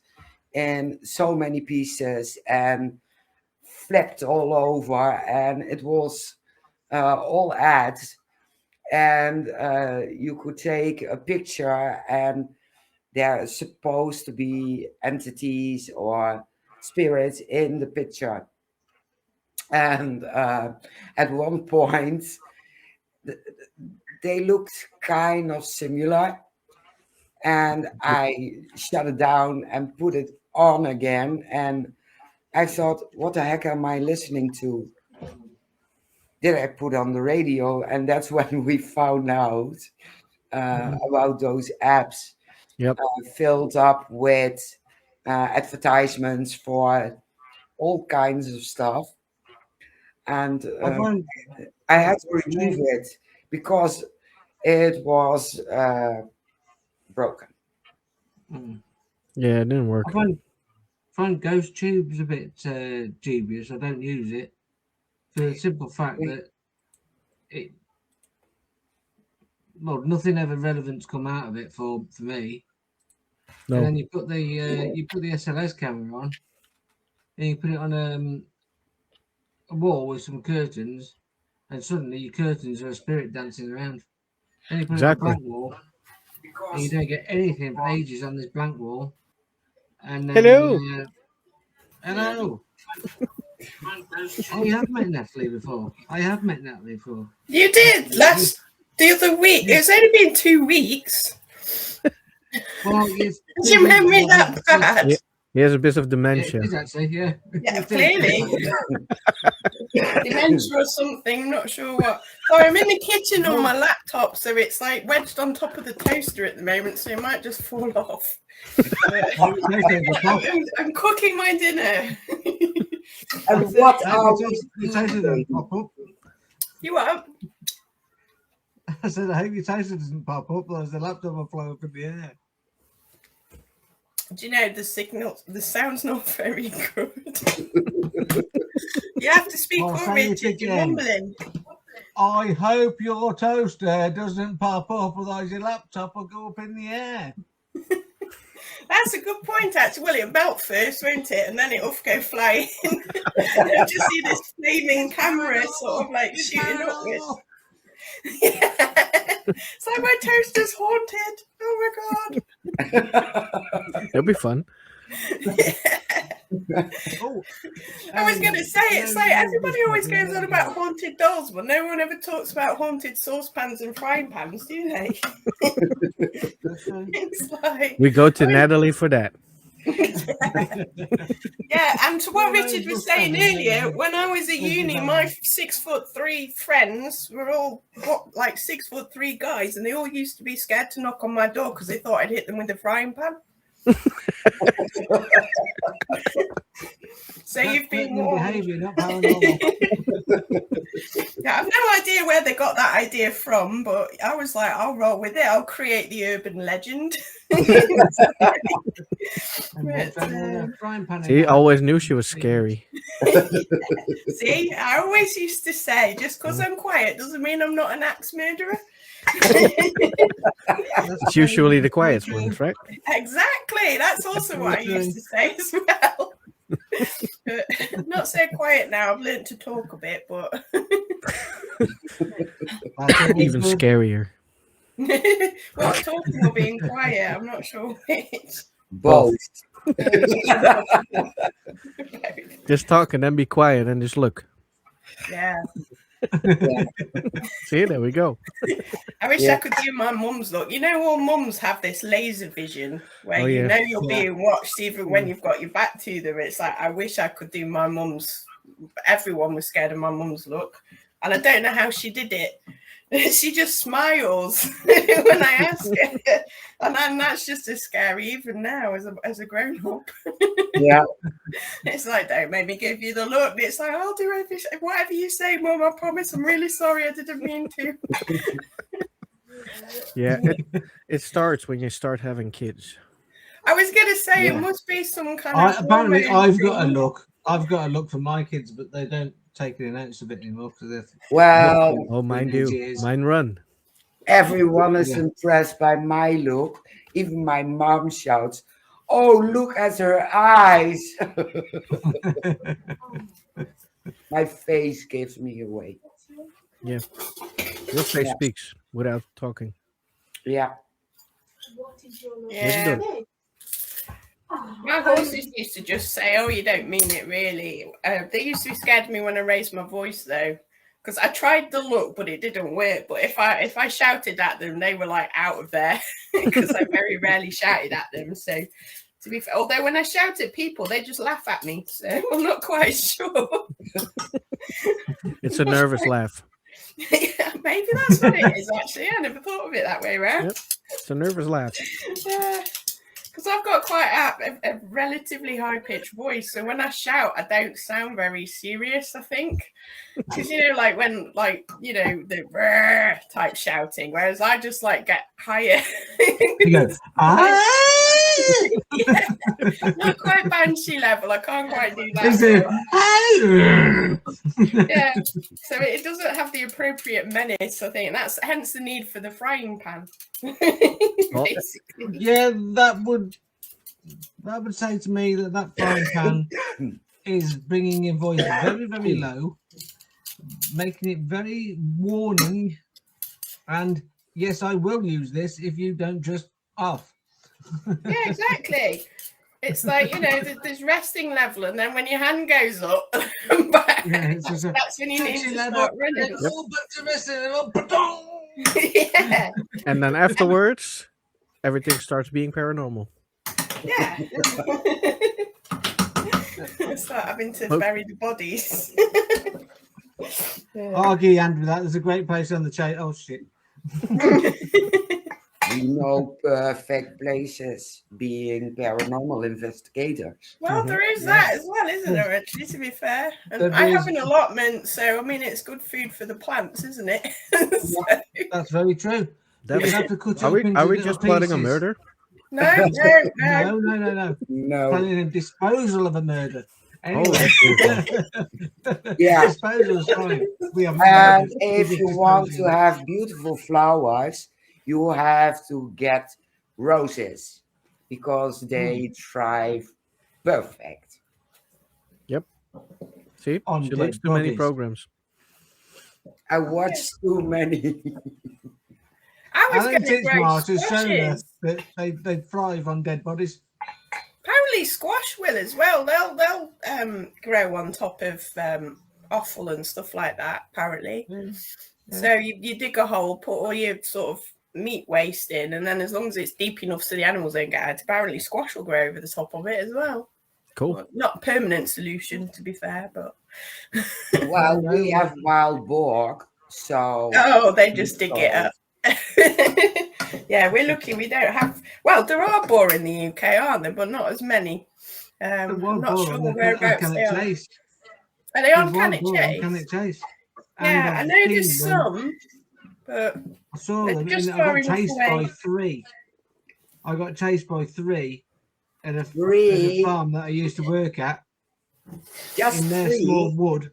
in so many pieces and flipped all over, and it was all ads. And you could take a picture, and there are supposed to be entities or spirits in the picture. And at one point, they looked kind of similar, and I shut it down and put it on again, and I thought, what the heck am I listening to? Did I put on the radio? And that's when we found out about those apps Yep. filled up with advertisements for all kinds of stuff. And I had to remove it because it was broken. Yeah, it didn't work. I find Ghost Tube's a bit dubious. I don't use it for the simple fact that nothing ever relevant's come out of it for me. No. And then you put the SLS camera on, and you put it on a wall with some curtains, and suddenly your curtains are a spirit dancing around. Then you put it on a blank wall, and you don't get anything for ages on this blank wall. And then, Hello. Hello. Oh, you have met Natalie before. I have met Natalie before. You did the other week. It's only been 2 weeks. Well, Is your memory that bad? Yeah. He has a bit of dementia. It is actually, yeah. Yeah, clearly. Dementia or something, I'm not sure what. So I'm in the kitchen on my laptop, so it's like wedged on top of the toaster at the moment, so it might just fall off. I'm cooking my dinner. And what are your toaster doesn't pop up? You what? I said, I hope your toaster doesn't pop up, otherwise the laptop will fly up in the air. Do you know the sound's not very good. You have to speak up, Richard, you're mumbling. I hope your toaster doesn't pop up, otherwise your laptop will go up in the air. That's a good point, actually. Well, it'll melt first, won't it? And then it'll go flying. You'll just see this flaming camera sort of like shooting upwards. Yeah. It's like my toaster's haunted. Oh my god. It'll be fun. Oh, I was going to say, it's like everybody always goes on about haunted dolls, but no one ever talks about haunted saucepans and frying pans, do they? It's like, We go to Natalie for that. yeah, and to what Richard was saying earlier, when I was at uni, my 6'3" friends were all like 6'3" guys, and they all used to be scared to knock on my door because they thought I'd hit them with a frying pan. So you've been warned. behavior, not paranormal. Yeah, I've no idea where they got that idea from, but I was like, I'll roll with it. I'll create the urban legend. See, I always knew she was scary. See, I always used to say, just because I'm quiet doesn't mean I'm not an axe murderer. It's usually the quiet ones, right? Exactly. That's also what I used to say as well. Not so quiet now. I've learned to talk a bit, but Even scarier. well, talking or being quiet, I'm not sure which. Both. Just talk and then be quiet and just look. Yeah. See, there we go. I wish I could do my mum's look. You know, all mums have this laser vision where you know you're being watched even when you've got your back to them. It's like, I wish I could do my mum's. Everyone was scared of my mum's look. And I don't know how she did it. She just smiles when I ask her. And that's just as scary even now as a grown-up. Yeah. It's like, don't make me give you the look. It's like, I'll do whatever you say, Mum. I promise. I'm really sorry. I didn't mean to. Yeah, it starts when you start having kids. I was going to say, it must be some kind of... Apparently, hormone I've got a thing. look. I've got a look for my kids, but they don't take an ounce of it anymore because they're Well, Oh, mine do. Years. Mine run. everyone is impressed by my look. Even my mom shouts, "Oh, look at her eyes." My face gives me away. Yeah. Your face speaks without talking. Yeah. Yes, it Yeah. does. My horses used to just say, "Oh, you don't mean it, really." They used to be scared of me when I raised my voice, though, because I tried the look, but it didn't work. But if I shouted at them, they were like out of there because I very rarely shouted at them. So, to be fair, although when I shout at people, they just laugh at me. So I'm not quite sure. It's a nervous laugh. Yeah, maybe that's what it is. Actually, I never thought of it that way around. Yep. It's a nervous laugh. Yeah. Because I've got quite a relatively high-pitched voice, so when I shout, I don't sound very serious, I think. Because, you know, like when, like, you know, the rrr type shouting, whereas I just, like, get higher. You go, Yeah. Not quite banshee level, I can't quite do Is it? that. Yeah, so it doesn't have the appropriate menace, I think. That's hence the need for the frying pan. Basically. Yeah, that would say to me that frying pan is bringing your voice very, very low, making it very warning. And yes, I will use this if you don't just off. Yeah, exactly. It's like, you know, there's resting level, and then when your hand goes up and back, Yeah, that's when you need to level, start running. it's all back to resting level. Yeah, And then afterwards, everything starts being paranormal. yeah. Start having to bury the bodies. Yeah. Argue hand with that. There's a great place on the chain. Oh shit. We know perfect places being paranormal investigators. Well, there is that as well, isn't there, actually, to be fair? And There I is. have an allotment, so, I mean, it's good food for the plants, isn't it? So, That's very true. That You is, have to cut are it we into little just plotting a pieces. murder? no. No. No. Planning a disposal of a murder. Oh, Anyway, that's beautiful. Yeah. disposal is fine. We are And murdered. if you want to have beautiful flowers, you have to get roses. because they thrive perfect. Yep. See, On she dead likes too many bodies. programs. I watched too many. I was going Alan to grow Titchmarsh has shown us squashes. that they thrive on dead bodies. Apparently, squash will as well. They'll grow on top of offal and stuff like that. Apparently, so you dig a hole, put all your sort of meat waste in, and then as long as it's deep enough so the animals don't get out, apparently squash will grow over the top of it as well. Cool. Well, not a permanent solution, to be fair, but Well, we have wild boar, so they just dig it up. Yeah, we're lucky we don't have. Well, there are boar in the UK, aren't there? But not as many. I'm not sure whereabouts they are. Are they on Cannock Chase? Yeah, I know there's some, but I saw them. just I far got enough chased away. by 3. I got chased by 3 at a farm that I used to work at. Just in their 3. small wood.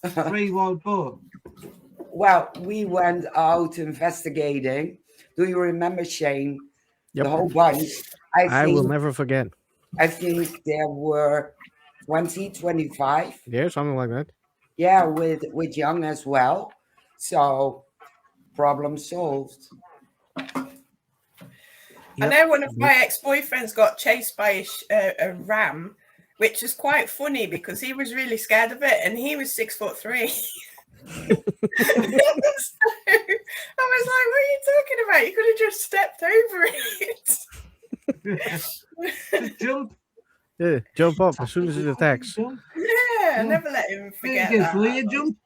3 wild boar. Well, we went out investigating. Do you remember, Shane? Yep. The whole bunch. I will never forget. I think there were 20, 25. Yeah, something like that. Yeah, with young as well. So, problem solved. I know one of my ex-boyfriends got chased by a ram, which is quite funny because he was really scared of it, and he was 6'3". So, I was like, "What are you talking about? You could have just stepped over it." Just jump. Yeah, jump up as soon as it attacks. Yeah, I never let him forget that. Jump.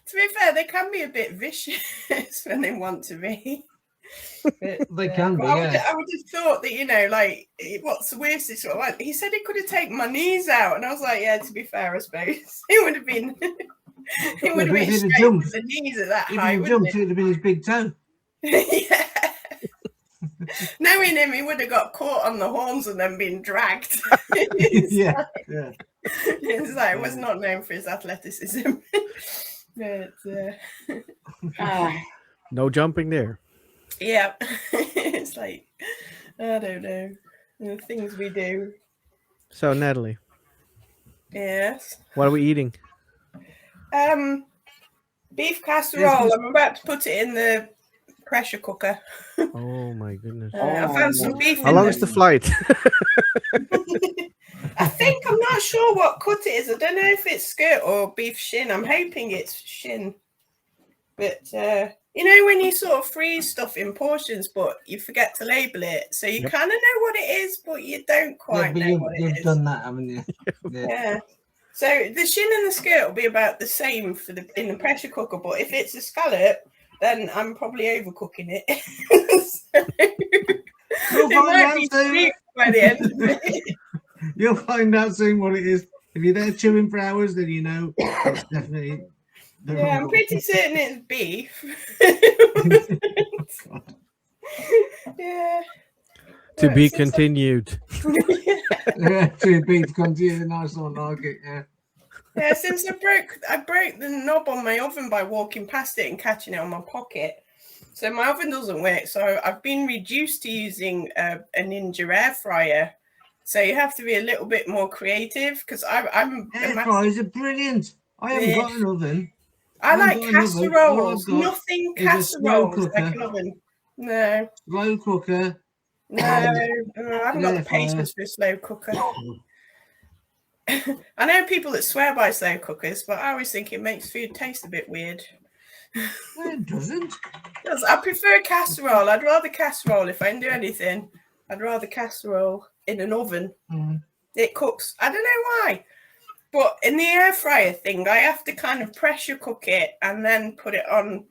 To be fair, they can be a bit vicious when they want to be. But, They can be, I yeah. would have thought that, like, what's the worst? He said he could have taken my knees out, and I was like, yeah, to be fair, I suppose it would have been. It would have been straight to the knees at that height. It would have been his big toe. Yeah. Knowing him, he would have got caught on the horns and then been dragged. Yeah. It's like, was not known for his athleticism. But no jumping there. yeah, it's like, I don't know, the things we do. So, Natalie. Yes. What are we eating? Beef casserole. I'm about to put it in the pressure cooker. Oh my goodness. I found some beef. How long is the flight? I think, I'm not sure what cut it is. I don't know if it's skirt or beef shin. I'm hoping it's shin. But, when you sort of freeze stuff in portions, but you forget to label it. So you kind of know what it is, but you don't quite know what it is. You've done that, haven't you? Yeah. So the shin and the skirt will be about the same in the pressure cooker. But if it's a scallop, then I'm probably overcooking it. You'll find out soon. By the end of it. You'll find out soon what it is. If you're there chewing for hours, then you know it's definitely. Yeah, I'm pretty certain it's beef. Yeah. To be continued. Yeah, to be continued. Nice one, like it. Yeah. Yeah, since I broke the knob on my oven by walking past it and catching it on my pocket. So my oven doesn't work. So I've been reduced to using a Ninja air fryer. So you have to be a little bit more creative because I'm air fryers are brilliant. I haven't got an oven. I like casseroles. Nothing casseroles like an oven. No. Slow cooker. No, I haven't got the patience for a slow cooker. I know people that swear by slow cookers, but I always think it makes food taste a bit weird. No, it doesn't. I prefer casserole. I'd rather casserole if I can do anything. I'd rather casserole in an oven. It cooks. I don't know why. But in the air fryer thing, I have to kind of pressure cook it and then put it on.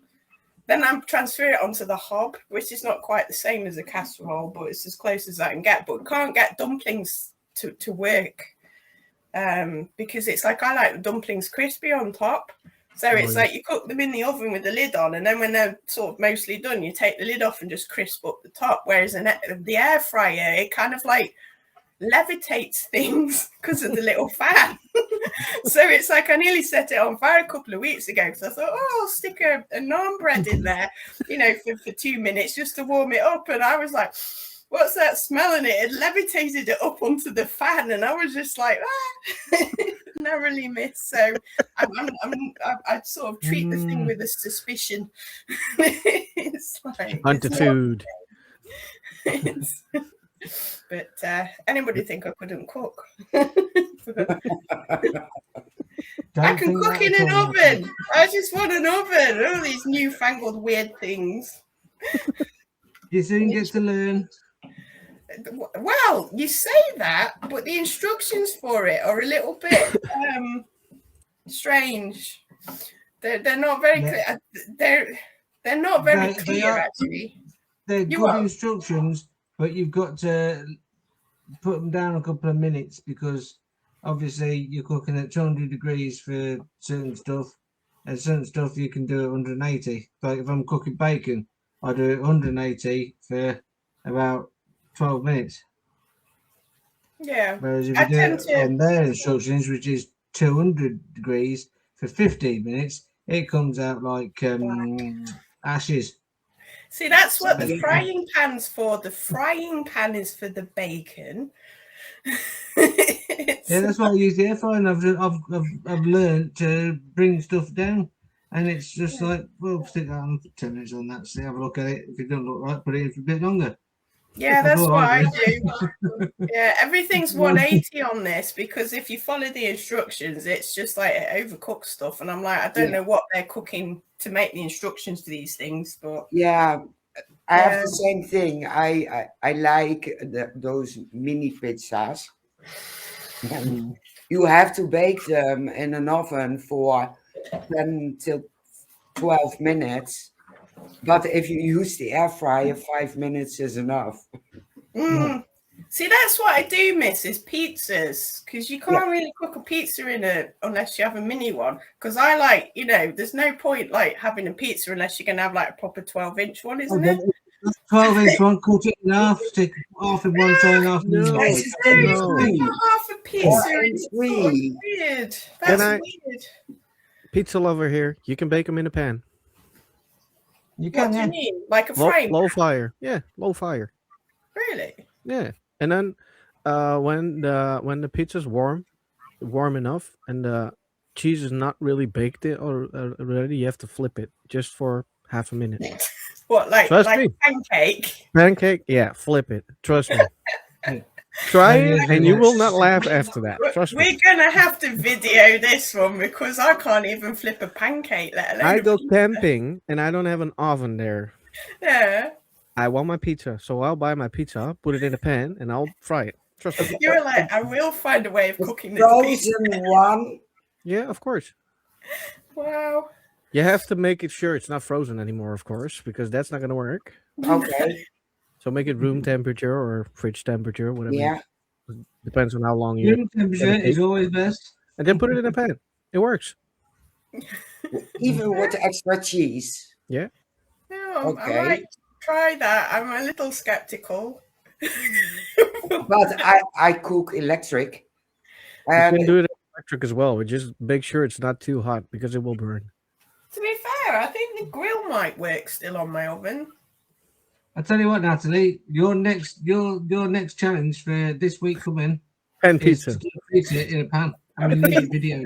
Then I transfer it onto the hob, which is not quite the same as a casserole, but it's as close as I can get. But can't get dumplings to work because it's like I like the dumplings crispy on top. So it's like you cook them in the oven with the lid on, and then when they're sort of mostly done, you take the lid off and just crisp up the top. Whereas in the air fryer, it kind of like levitates things because of the little fan. So it's like I nearly set it on fire a couple of weeks ago because I thought, oh, I'll stick a naan bread in there, for 2 minutes just to warm it up. And I was like, what's that smell? And it had levitated it up onto the fan. And I was just like, narrowly missed. So I sort of treat the thing with a suspicion. It's like Hunt the food. But anybody think I couldn't cook? I can cook in an oven. I just want an oven. All these newfangled weird things. You soon get to learn. Well, you say that, but the instructions for it are a little bit strange. They're not very clear. They're not very clear, actually. They're good instructions, but you've got to put them down a couple of minutes because obviously you're cooking at 200 degrees for certain stuff, and certain stuff you can do at 180. Like if I'm cooking bacon, I do it 180 for about 12 minutes. Yeah. Whereas if you do it on their instructions, which is 200 degrees for 15 minutes, it comes out like ashes. See, that's what the frying pan's for. The frying pan is for the bacon. Yeah, that's why I use the air fryer. And I've learned to bring stuff down, and it's just like, well, stick that on for 10 minutes on that. See, have a look at it. If it doesn't look right, put it in for a bit longer. Yeah, that's what I do. Yeah, everything's 180 on this because if you follow the instructions, it's just like it overcooks stuff. And I'm like, I don't know what they're cooking to make the instructions to these things, but yeah, I have the same thing. I like those mini pizzas. You have to bake them in an oven for 10 till 12 minutes. But if you use the air fryer, 5 minutes is enough. See, that's what I do miss is pizzas, because you can't really cook a pizza unless you have a mini one. Because I like, there's no point like having a pizza unless you're going to have like a proper 12-inch one, isn't it? 12-inch one, cut it in half, stick half in one side, half in the other. Half a pizza. It's so weird. That's weird. Pizza lover here. You can bake them in a pan. You can, what do you mean? Like a frame? Low fire. Yeah, low fire. Really? Yeah. And then when the pizza's warm enough and the cheese is not really baked already, you have to flip it just for half a minute. What, like a pancake? Pancake? Yeah, flip it. Trust me. Try it and you will not laugh after that. Trust me. We're going to have to video this one because I can't even flip a pancake, let alone I go camping and I don't have an oven there. Yeah. I want my pizza, so I'll buy my pizza, put it in a pan, and I'll fry it. Trust me. You're like, I will find a way of cooking this pizza. Frozen one? Yeah, of course. Wow. You have to make it sure it's not frozen anymore, of course, because that's not going to work. Okay. So make it room temperature or fridge temperature, whatever. Yeah. Depends on how long you. Room temperature is always best. And then put it in a pan. It works. Even with extra cheese. Yeah. No, I might try that. I'm a little skeptical. But I cook electric. You can do it electric as well, but just make sure it's not too hot because it will burn. To be fair, I think the grill might work still on my oven. I tell you what, Natalie, your next challenge for this week coming pan pizza. Pizza in a pan. I mean, leave the videos.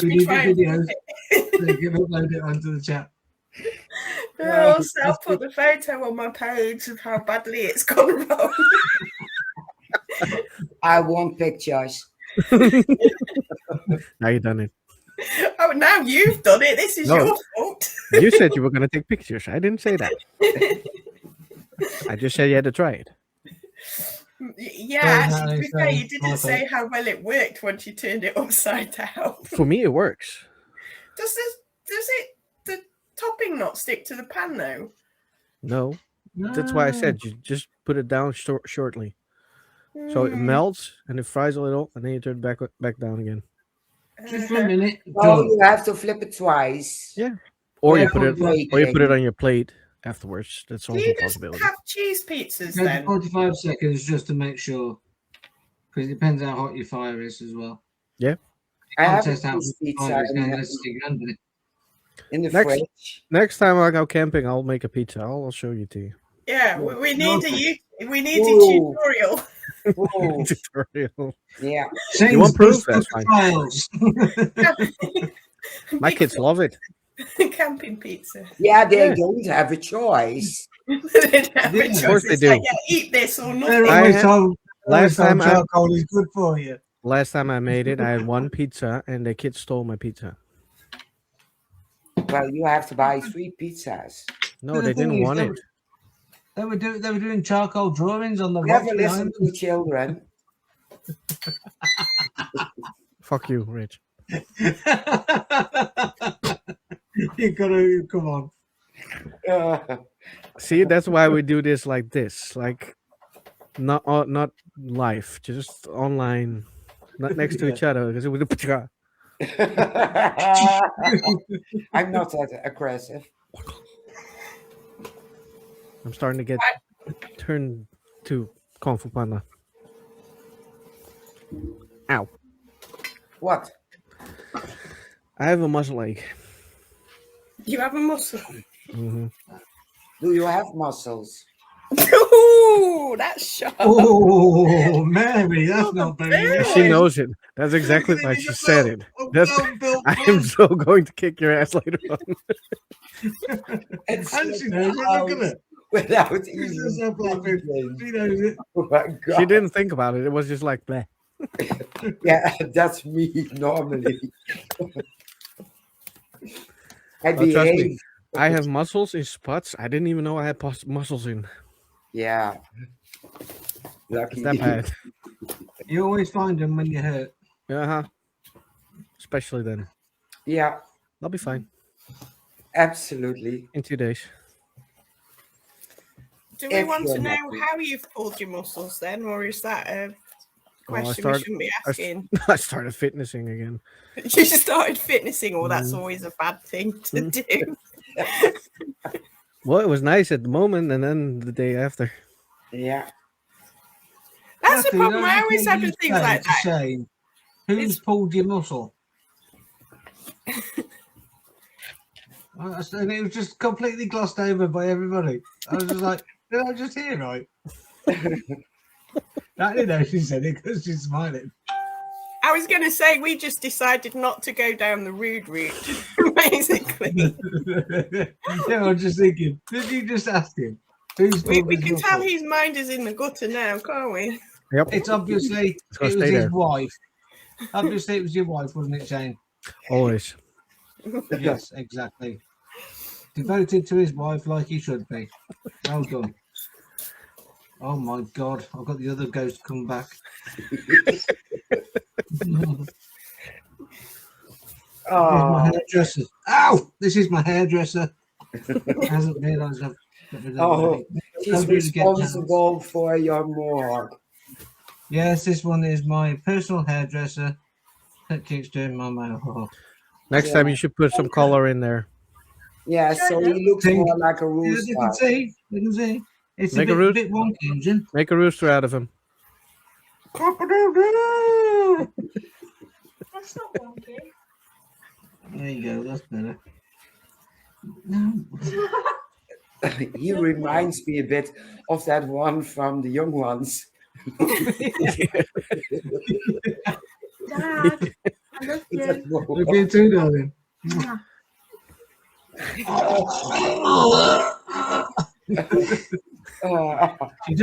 We need the videos. So you can upload it onto the chat. I'll put the photo on my page of how badly it's gone wrong. I want pictures. Now you've done it. Oh, now you've done it. This is your fault. You said you were going to take pictures. I didn't say that. I just said you had to try it. Yeah, actually, to be fair, you didn't say how well it worked once you turned it upside down. For me, it works. Does the topping not stick to the pan though? No. That's why I said you just put it down shortly. So it melts and it fries a little, and then you turn it back down again. Just for a minute. Oh, you have to flip it twice. Yeah. Or you put it on your plate afterwards. That's also a possibility. Do you have cheese pizzas then? 45 seconds just to make sure, because it depends how hot your fire is as well. Yeah. I have a Contest out cheese with pizza spiders going, let's stick under it. in the Next- fridge. Next time I go camping, I'll make a pizza. I'll show you to you. Yeah, we need we need a Whoa. tutorial. Oh, Tutorial. yeah. You want proof? That's fine. Trials. My kids love it. Camping pizza. Yeah, they Yeah. don't have a choice. They don't have a Yeah, of choice. course they It's do. like, yeah, eat this or They're nothing. I always had- told, last time I- charcoal is good for you. Last time I made it, I had one pizza, and the kids stole my pizza. Well, you have to buy 3 pizzas. No, The they thing didn't is, want it. They were doing charcoal drawings on the Never rocks listen behind to children. Fuck you, Rich. them. You gotta come on. See, that's why we do this like this, like not live, just online, not next to Yeah. each other. Because it would. I'm not that aggressive. I'm starting to get turned to Kung Fu Panda. Ow! What? I have a muscle ache. You have a muscle. Hmm. Do you have muscles? Ooh, that's sharp. Oh, Mary, that's not very nice. She knows it. That's exactly why she said it. That's. I am so going to kick your ass later on. And And she knows it, look at it. Without She's even so laughing. thinking. She knows it. Oh my God. She didn't think about it. It was just like, bleh. Yeah, that's me normally. I Oh, trust me. behave. I have muscles in spots. I didn't even know I had muscles in. Yeah. It's Lucky. that bad. You always find them when you're hurt. Uh-huh. Especially then. Yeah, I'll be fine absolutely. in 2 days. Do we If want to you're know lucky. how you've pulled your muscles then, or is that a question start- we shouldn't be asking? I started fitnessing again. You started fitnessing, or that's Mm. always a bad thing to do. Well, it was nice at the moment, and then the day after. Yeah. That's the Kathy, problem. don't I you always think have you with things say like to that. say, who's It's- pulled your muscle? And it was just completely glossed over by everybody. I was just like, did I just hear right? I didn't know she said it because she's smiling. I was going to say we just decided not to go down the rude route, basically. Yeah, I was just thinking, did you just ask him? Who's We pulled his can tell muscle? his mind is in the gutter now, can't we? Yep. It's obviously gonna it was stay his there. wife. Obviously, it was your wife, wasn't it, Shane? Always. Yes, exactly. Devoted to his wife like he should be. Well done. Oh my God, I've got the other ghost come back. Here's my Oh, hairdresser. Ow! This is my hairdresser. Hasn't realised I've got rid of oh, it. she's Don't really get responsible for your mohawk. Yes, this one is my personal hairdresser that keeps doing my mohawk. Next time you should put some color in there. Yeah, so he looks Pink. more like a You can rooster. see, you can see. It's Make a a bit, root- bit wonky, engine. Make a rooster out of him. Cock-a-doodle! That's not wonky. There you go, that's better. No. He reminds me a bit of that one from the young ones. Dad, I love you. Love you too, darling.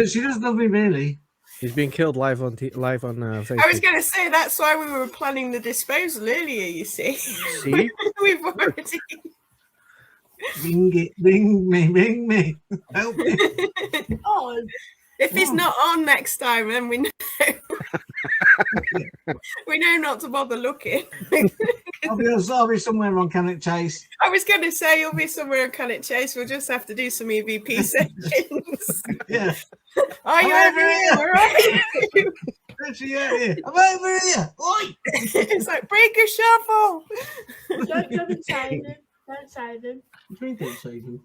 She does love me, really. He's being killed live on Facebook. I was going to say that's why we were planning the disposal earlier, you see. See? We've already. Ring it, ring me, help me. Oh, If it's not on next time, then we know. We know not to bother looking. I'll be somewhere on Cannock Chase. I was going to say you'll be somewhere in Cannock Chase. We'll just have to do some EVP sessions. Yeah. Are you over here? Where are you? Actually, yeah, here. I'm over here. Oi! It's like break a shuffle. don't come inside him. Don't save him. What do you mean don't save him?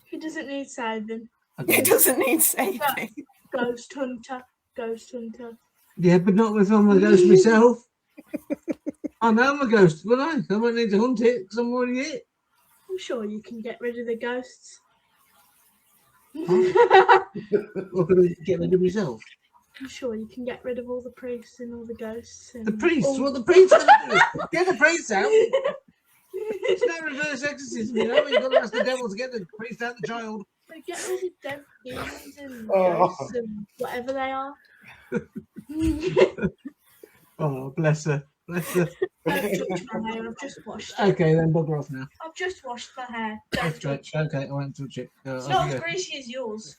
He doesn't need saving. It doesn't need saving. Ghost hunter. Ghost hunter. Yeah, but not with I'm a ghost myself. I know I'm a ghost, will I? I won't need to hunt it because I'm already it. I'm sure you can get rid of the ghosts. Or can I get rid of myself? I'm sure you can get rid of all the priests and all the ghosts. And The priests? all- What the priests going to do? Get the priests out. It's no reverse exorcism, you know. You've got to ask the devil to get the priest out the child. They get all the dead demons and Oh. ghosts and whatever they are. Oh, bless her. Bless her. Don't touch my hair. I've just washed it. Okay, then bugger off now. I've just washed my hair. Don't That's great. touch it. Okay, I won't touch it. It's off not you as go. greasy as yours.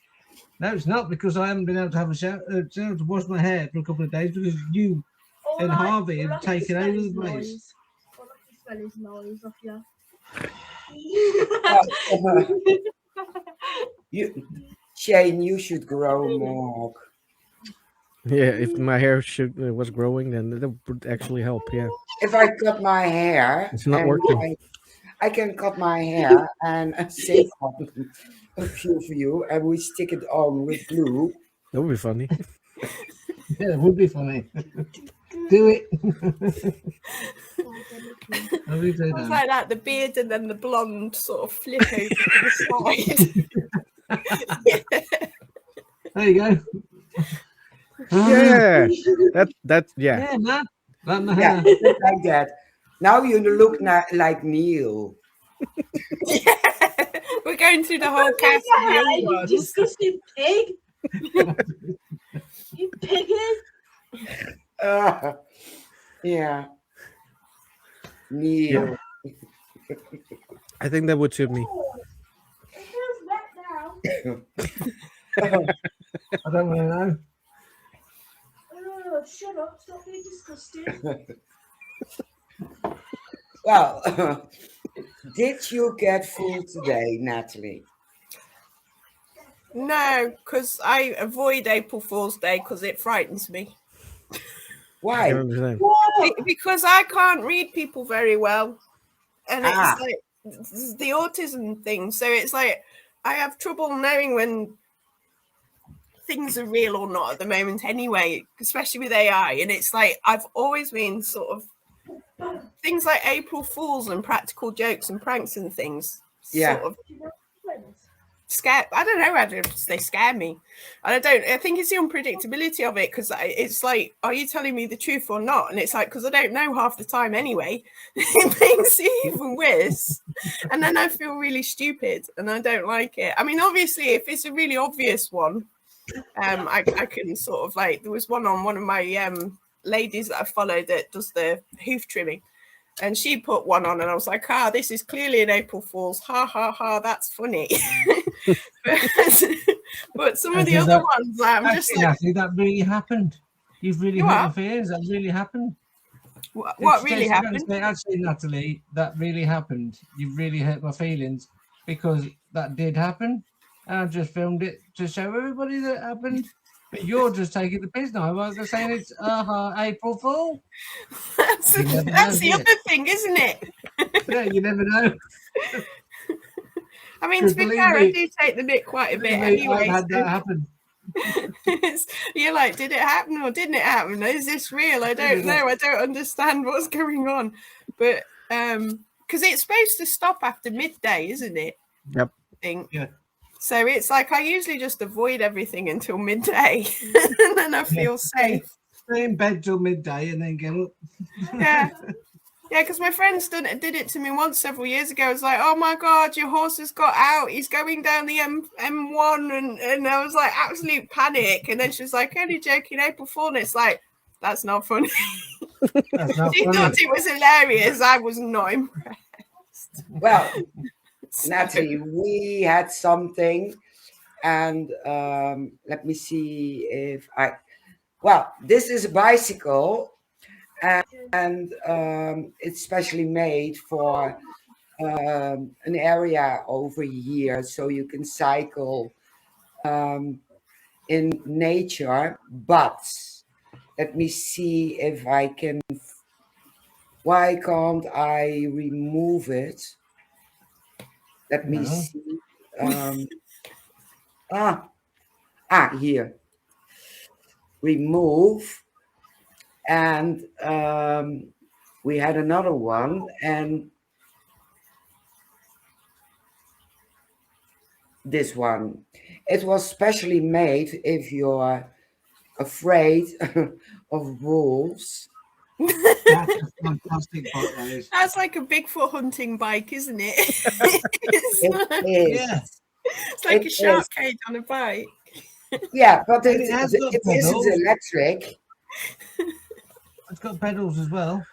No, it's not because I haven't been able to have a shower to wash my hair for a couple of days because you All and I- Harvey all I have can taken smell over is the place. noise. All I can smell is noise off you. Shane, you should grow more. Yeah, if my hair was growing, then that would actually help. Yeah, If I cut my hair, it's not and working. I can cut my hair and save up a few for you, and we stick it on with glue. That would be funny. Yeah, it would be funny. Do it. What do you do I was then? like that, the beard and then the blonde sort of flip over to the side. There you go. Yeah, that yeah. Yeah, man. Like my Yeah, hair. just like that. Now you look like Neil. We're going through the whole cast of the young You ones. disgusting pig. You piggy. Yeah. Neil. I think that would suit me. It feels wet now. I don't really know. Oh, shut up. Stop being disgusting. Well, did you get food today, Natalie? No, because I avoid April Fool's Day because it frightens me. I Why? can understand. Because I can't read people very well. And it's Ah. like it's the autism thing. So it's like I have trouble knowing when things are real or not at the moment anyway, especially with AI. And it's like I've always been sort of things like April Fools and practical jokes and pranks and things Yeah. sort of scare. I don't know whether they scare me. I think it's the unpredictability of it because it's like, are you telling me the truth or not? And it's like, because I don't know half the time anyway, it makes it even worse. And then I feel really stupid and I don't like it. I mean, obviously, if it's a really obvious one, I can sort of like, there was one on one of my ladies that I follow that does the hoof trimming. And she put one on and I was like, this is clearly an April Fool's. Ha, ha, ha, that's funny. but some of the other ones, I'm just like... Actually, that really happened. You've really hurt my feelings. That really happened. What really happened? Actually, Natalie, that really happened. You've really hurt my feelings because that did happen. And I just filmed it to show everybody that it happened. But you're just taking the piss now. I was saying it's April Fool. That's the other thing, isn't it? Yeah, you never know. I mean, to be fair, I do take the mick quite a bit anyway. I've had that happen. You're like, did it happen or didn't it happen? Is this real? I don't know. I don't understand what's going on. But because it's supposed to stop after midday, isn't it? Yep. I think. Yeah. So it's like I usually just avoid everything until midday, and then I feel safe. Stay in bed till midday and then get up. Yeah. Yeah, because my friends did it to me once several years ago. It's like, oh my God, your horse has got out. He's going down the M1. And I was like, absolute panic. And then she was like, only joking, April Fool. And it's like, that's not funny. That's not She funny. thought it was hilarious. I was not impressed. Well, Natalie, we had something, and let me see if this is a bicycle, and it's specially made for an area over here, so you can cycle in nature. But let me see if I can. Why can't I remove it? Let me see. Here. Remove. And we had another one, and this one, it was specially made if you're afraid of wolves. That's a fantastic bike, that is. That's like a Bigfoot hunting bike, isn't it? It is. Yeah. It's like It a shark is. cage on a bike. Yeah, but And it has got it pedals. isn't electric. It's got pedals as well.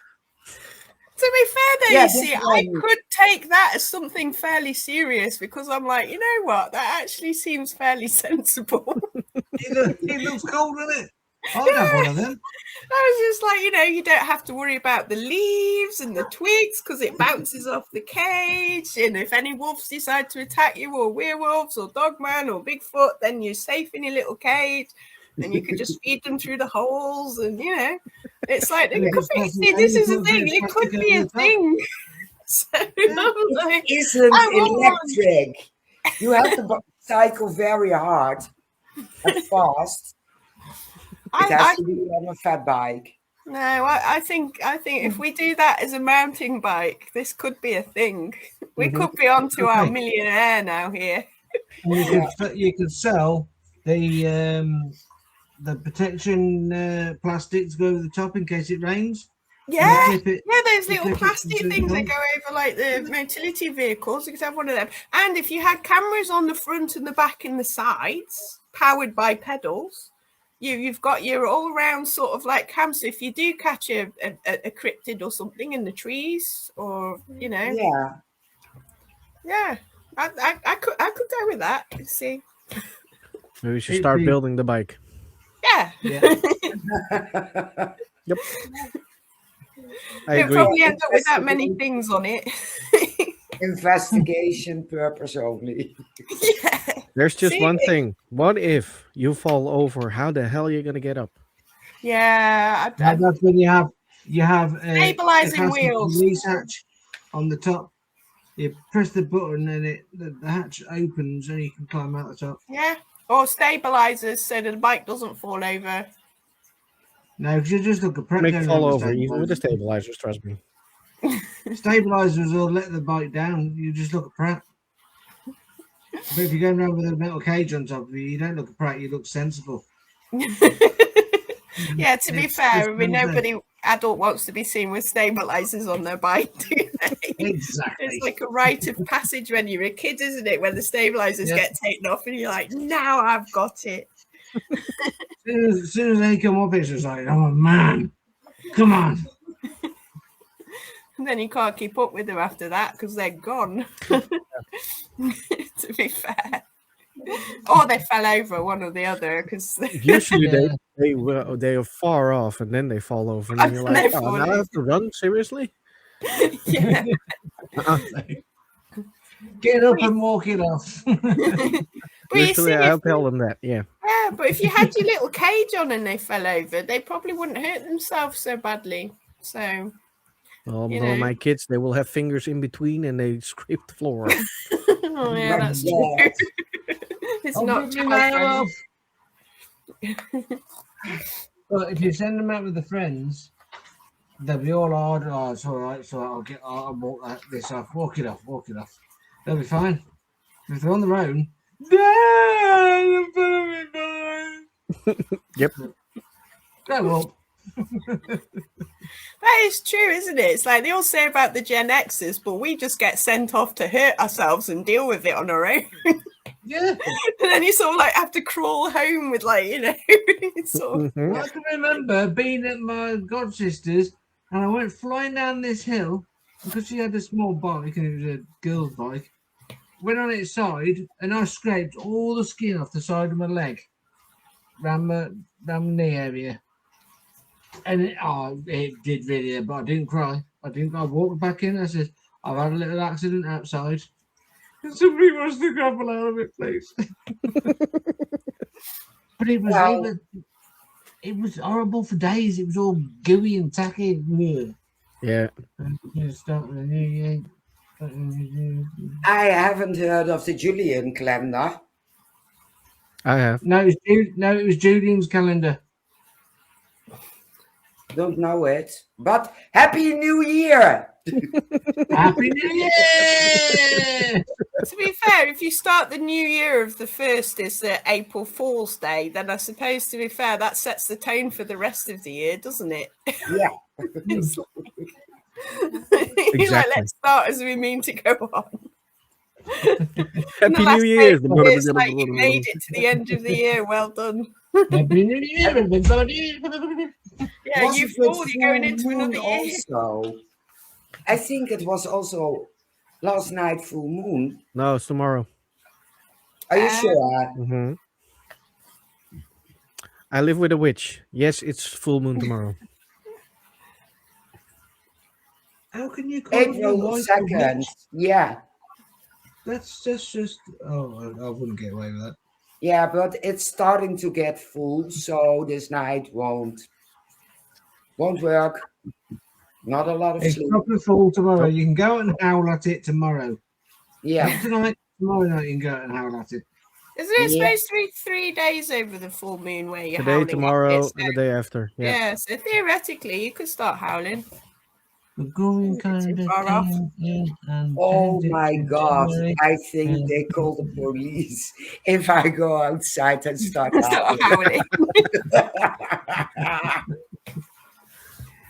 To be fair, though, Yeah, you this see, I one- could take that as something fairly serious because I'm like, you know what? That actually seems fairly sensible. It looks cool, doesn't it? I'd have one of them. I was just like, you know, you don't have to worry about the leaves and the twigs because it bounces off the cage. And if any wolves decide to attack you, or werewolves, or dogman, or Bigfoot, then you're safe in your little cage. And you could just feed them through the holes. And, you know, it's like, it could be, see, this is a thing. It could be a thing. So, I'm like, It isn't I want one. electric. You have to cycle very hard and fast. It has to be on a fat bike. No, I think if we do that as a mountain bike, this could be a thing. We could be onto our millionaire now here. And you could sell the protection plastics go over the top in case it rains. Yeah, clip it- yeah, those you little clip it plastic to the things that top. go over like the motility vehicles. You could have one of them. And if you had cameras on the front and the back and the sides, powered by pedals, you've got your all-round sort of like cam. So if you do catch a cryptid or something in the trees, or you know, Yeah. I could go with that. You see, Maybe we should start building the bike. yeah. Yep. I It'll agree. probably end up with that many things on it. Investigation purpose only. Yeah. There's just See, one thing. What if you fall over? How the hell are you going to get up? Yeah, And that's when you have Stabilising a wheels. release hatch on the top. You press the button and the hatch opens and you can climb out the top. yeah, or stabilizers so that the bike doesn't fall over. No, because you just look at prep. Make it fall over even with the stabilizers, trust me. Stabilizers will let the bike down. You just look at Pratt. But if you're going around with a metal cage on top of you, you don't look at Pratt. You look sensible. Yeah, to be It's fair, I mean, no nobody adult wants to be seen with stabilizers on their bike, do they? Exactly. It's like a rite of passage when you're a kid, isn't it? When the stabilizers get taken off and you're like, now I've got it. As soon as they come up, it's just like, oh man, come on. And then you can't keep up with them after that because they're gone. To be fair. Or they fell over, one or the other. Because Usually they are far off and then they fall over and then you're And like, they oh, fall now I in. have to run? Seriously? yeah. Get up and walk it off. But you see, Usually I'll tell them that, yeah. yeah, but if you had your little cage on and they fell over, they probably wouldn't hurt themselves so badly. So, Although my kids, they will have fingers in between and they scrape the floor. oh yeah, that's Yeah. true. It's I'll not give you my child off. But if you send them out with the friends, they'll be all hard. Oh, it's all right. So I'll walk this off. Walk it off. They'll be fine. If they're on their own, they'll be fine. Yep. Grow up. That is true, isn't it? It's like they all say about the Gen Xers, but we just get sent off to hurt ourselves and deal with it on our own. Yeah. And then you sort of like have to crawl home with like, it's sort of, Mhm. I can remember being at my godsister's and I went flying down this hill because she had a small bike and it was a girl's bike. Went on its side and I scraped all the skin off the side of my leg, round my knee area. And it did really, but I didn't cry. I walked back in. I said, I've had a little accident outside. And somebody wants to grapple out of it, please. But it was horrible for days. It was all gooey and tacky. Yeah. I haven't heard of the Julian calendar. I have. No, it was Julian's calendar. Don't know it. But Happy New Year! Happy New Year! To be fair, if you start the new year of the 1st is the April Fool's Day, then I suppose, to be fair, that sets the tone for the rest of the year, doesn't it? Yeah. It's like, Exactly. let's start as we mean to go on. Happy New Year. It's like you made it to the end of the year. Well done. Happy New Year, everybody! Yeah, Was you it fool, the you're going into full moon another year. Also, I think it was also last night full moon. No, it's tomorrow. Are you sure? Hmm. I live with a witch. Yes, it's full moon tomorrow. How can you call your April wife a 2nd. witch? Yeah. That's just. Oh, I wouldn't get away with that. Yeah, but it's starting to get full, so this night won't work. Not a lot of It's sleep. proper full tomorrow. You can go out and howl at it tomorrow. Yeah. Not tonight. Tomorrow night you can go out and howl at it. Isn't it Yeah. supposed to be 3 days over the full moon where you're Today, howling? tomorrow, At it? and the day after. Yeah. Yeah, so theoretically you could start howling. The going Too kind of far off. thing, and Oh change it my to God. January. I think they call the police if I go outside and start Start howling. howling.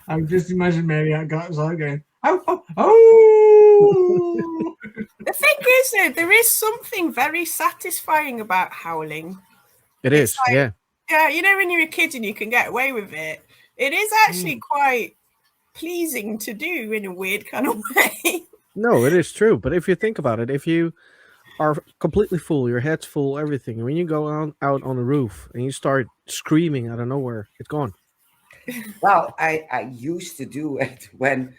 I just imagine Mary outside going, oh, oh. The thing is, though, there is something very satisfying about howling. It It's is. like- Yeah. Yeah, you know, when you're a kid and you can get away with it, it is actually quite pleasing to do in a weird kind of way. No, it is true. But if you think about it, if you are completely full, your head's full, everything, and when you go out on the roof and you start screaming out of nowhere, it's gone. Well, I used to do it when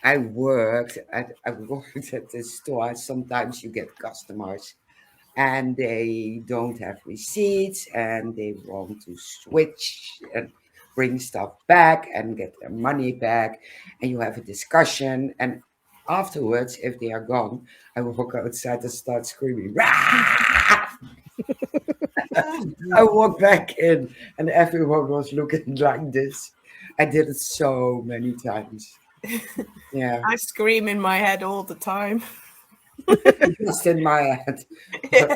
I worked at the store. Sometimes you get customers and they don't have receipts and they want to switch and bring stuff back and get their money back, and you have a discussion, and afterwards, if they are gone, I walk outside and start screaming. Rah! I walk back in and everyone was looking like this. I did it so many times. Yeah, I scream in my head all the time. just in my head.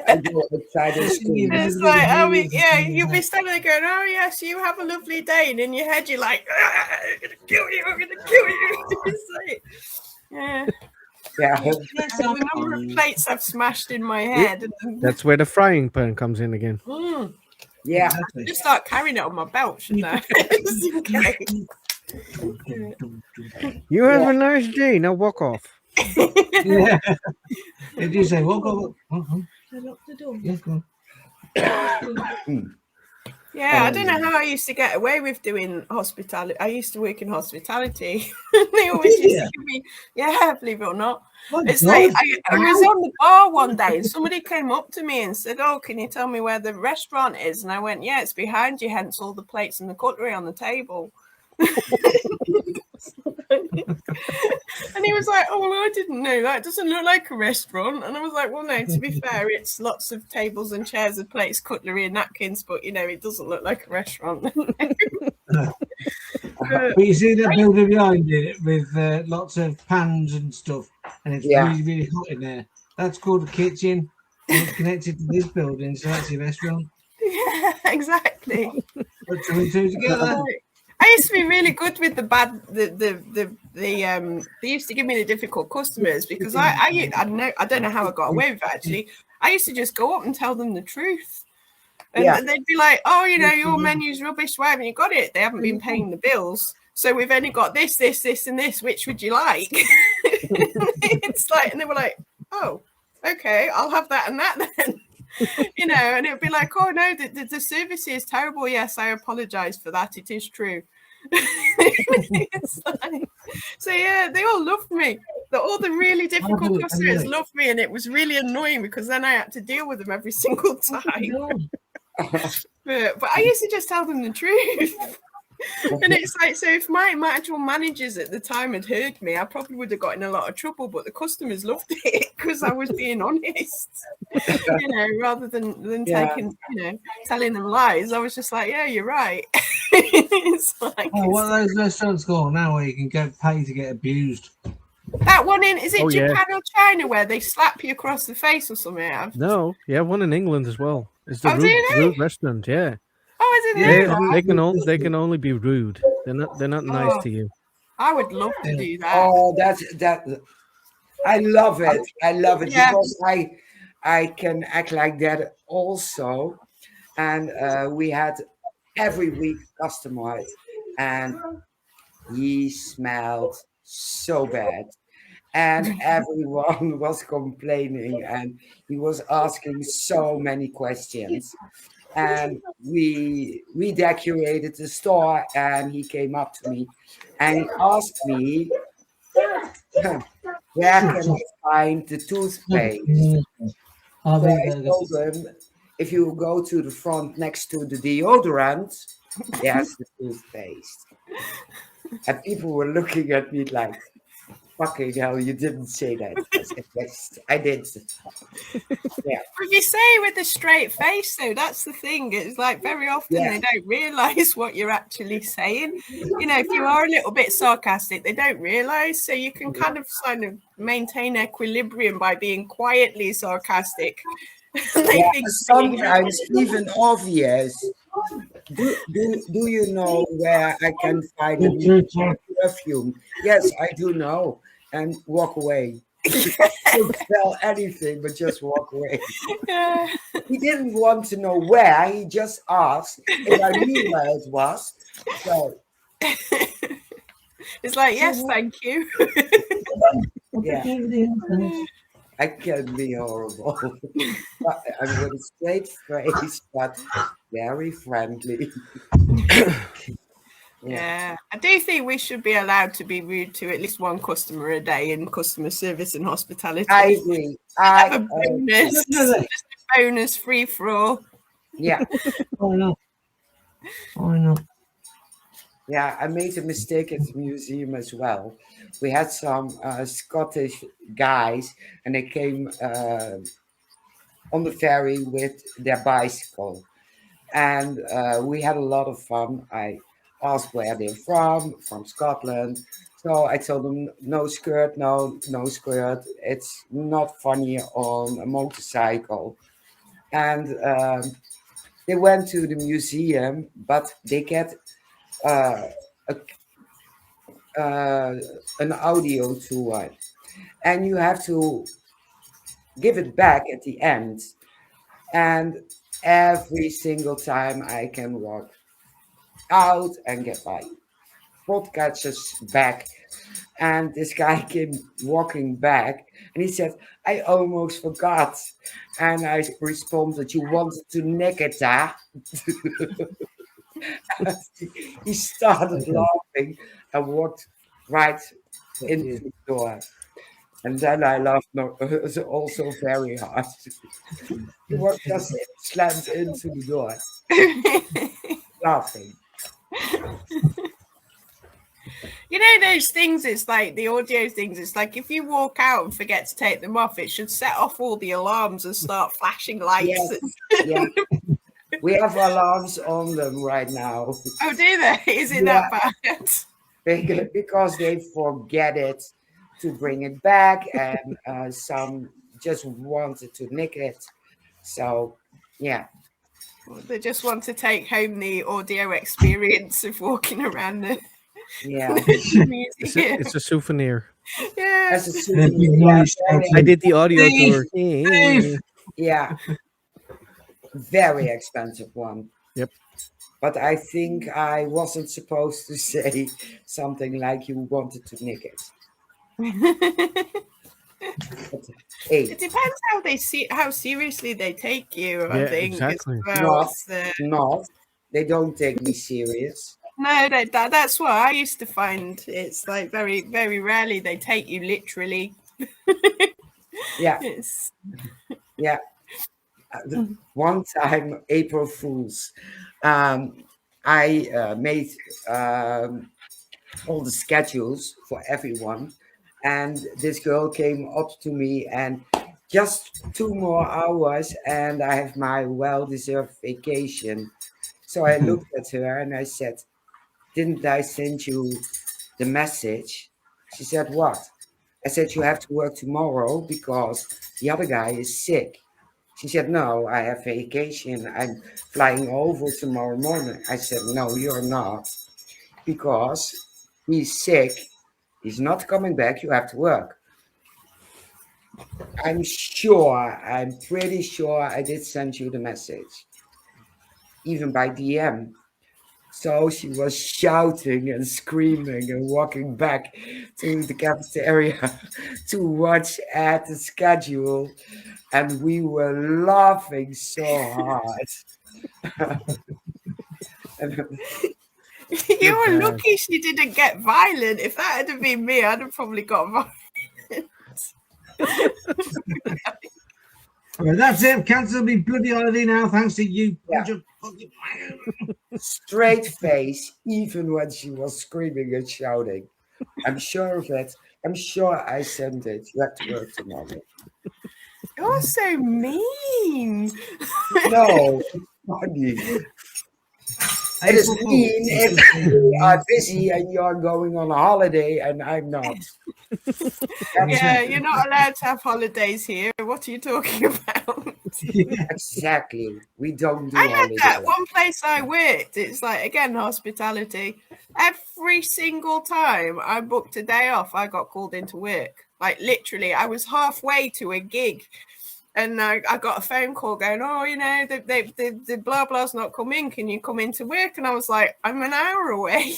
I go outside and scream. It's like, I mean, yeah, you'll be standing there going, oh, yes, you have a lovely day. And in your head, you're like, I'm going to kill you, I'm going to kill you. It's like, yeah. Yeah, The number of plates I've smashed in my head. And That's where the frying pan comes in again. yeah. Exactly. just start carrying it on my belt, shouldn't I? Just in case. You have a nice day. Now walk off. Yeah. If you say, well, go. I locked the door. Yes, go. Yeah, I don't know how I used to get away with doing hospitality. I used to work in hospitality. They always used to give me, believe it or not. It's like I was on the bar one day and somebody came up to me and said, oh, can you tell me where the restaurant is? And I went, yeah, it's behind you, hence all the plates and the cutlery on the table. And he was like, oh, well, I didn't know that. It doesn't look like a restaurant. And I was like, well, no, to be fair, it's lots of tables and chairs and plates, cutlery and napkins, but, you know, it doesn't look like a restaurant. But you see that building behind it with lots of pans and stuff, and it's really, really hot in there. That's called a kitchen, and it's connected to this building, so that's your restaurant. Yeah, exactly. Put two and two together. I used to be really good with they used to give me the difficult customers because I don't know how I got away with it actually. I used to just go up and tell them the truth. And they'd be like, oh, you know, your menu's rubbish, why haven't you got it? They haven't been paying the bills. So we've only got this, and this. Which would you like? It's like, and they were like, oh, okay, I'll have that and that then. You know, and it'd be like, oh no, the service is terrible. Yes, I apologize for that. It is true. It's like, so yeah, they all loved me. All the really difficult customers loved me, and it was really annoying because then I had to deal with them every single time. But I used to just tell them the truth. And it's like, so if my actual managers at the time had heard me, I probably would have got in a lot of trouble, but the customers loved it because I was being honest, you know, rather than taking, you know, telling them lies. I was just like, yeah, you're right. It's like Oh, what are those restaurants called now where you can go pay to get abused? that one in, is it Oh, yeah. Japan or China where they slap you across the face or something? No, yeah, one in England as well. It's the Oh, do they? rude restaurant. Yeah, Oh, is it Yeah, there? they can only be rude. They're not nice Oh. to you. I would love to do that. Oh, that. I love it. I love it Yeah. because I can act like that also. And we had every week customers, and he smelled so bad. And everyone was complaining, and he was asking so many questions. And we decorated the store, and he came up to me and he asked me, where can I find the toothpaste? I'll So be I there. told him, if you go to the front next to the deodorant, there's the toothpaste. And people were looking at me like, fucking hell, you didn't say that. I said, yes, I did. Yeah. If you say it with a straight face, though, that's the thing. It's like very often Yeah. they don't realise what you're actually saying. You know, if you are a little bit sarcastic, they don't realise. So you can kind of maintain equilibrium by being quietly sarcastic. They Yeah, think sometimes even obvious. Do you know where I can find a new perfume? Yes, I do know. And walk away. Don't tell anything, but just walk away. Yeah. He didn't want to know where. He just asked if I knew where it was. So It's like, yes, thank you. yeah, I can be horrible. But I'm with a straight face, but very friendly. Yeah, I do think we should be allowed to be rude to at least one customer a day in customer service and hospitality. I agree. Have a bonus, just a bonus free for all. Yeah. Why not? Why not? Yeah, I made a mistake at the museum as well. We had some Scottish guys, and they came on the ferry with their bicycle, and we had a lot of fun. I asked where they're from Scotland. So I told them, no skirt, no skirt. It's not funny on a motorcycle. And they went to the museum, but they get uh, a, an audio tour, and you have to give it back at the end. And every single time I can walk out and get my podcasters back. And this guy came walking back and he said, I almost forgot. And I responded, you wanted to nick it, huh? He started laughing and walked right into the door. And then I laughed also very hard. He was just slammed into the door, laughing. You know those things, it's like the audio things, it's like if you walk out and forget to take them off, it should set off all the alarms and start flashing lights. Yes, yeah. We have alarms on them right now. Oh, do they? Is it that bad? Because they forget it to bring it back, and some just wanted to nick it. So, yeah. They just want to take home the audio experience of walking around the museum. It's a souvenir. Yeah. As a souvenir, I did the audio tour. yeah, very expensive one. Yep. But I think I wasn't supposed to say something like you wanted to nick it. But, hey, It depends how they see how seriously they take you. I Yeah, think exactly. as well. not. They don't take me serious. No, that's what I used to find. It's like very, very rarely they take you literally. Yeah, It's, yeah. One time, April Fools, I made all the schedules for everyone, and this girl came up to me and just 2 more hours, and I have my well-deserved vacation. So I looked at her and I said, didn't I send you the message? She said, what? I said, you have to work tomorrow because the other guy is sick. She said, no, I have vacation. I'm flying over tomorrow morning. I said, no, you're not, because he's sick. He's not coming back. You have to work. I'm pretty sure I did send you the message, even by DM. So she was shouting and screaming and walking back to the cafeteria to watch at the schedule. And we were laughing so hard. You were lucky she didn't get violent. If that had been me, I'd have probably got violent. Well, that's it. Cancel me bloody holiday now, thanks to you. Yeah. Straight face, even when she was screaming and shouting. I'm sure of it. I'm sure I sent it. You have to work tomorrow. You're so mean. No, it's funny. It is mean if you are busy and you're going on a holiday and I'm not. Yeah, you're not allowed to have holidays here. What are you talking about? Exactly. We don't do I had holidays. that one place I worked. It's like, again, hospitality. Every single time I booked a day off, I got called into work. Like literally, I was halfway to a gig. And I got a phone call going, oh, you know, the blah blah's not come in. Can you come into work? And I was like, I'm an hour away.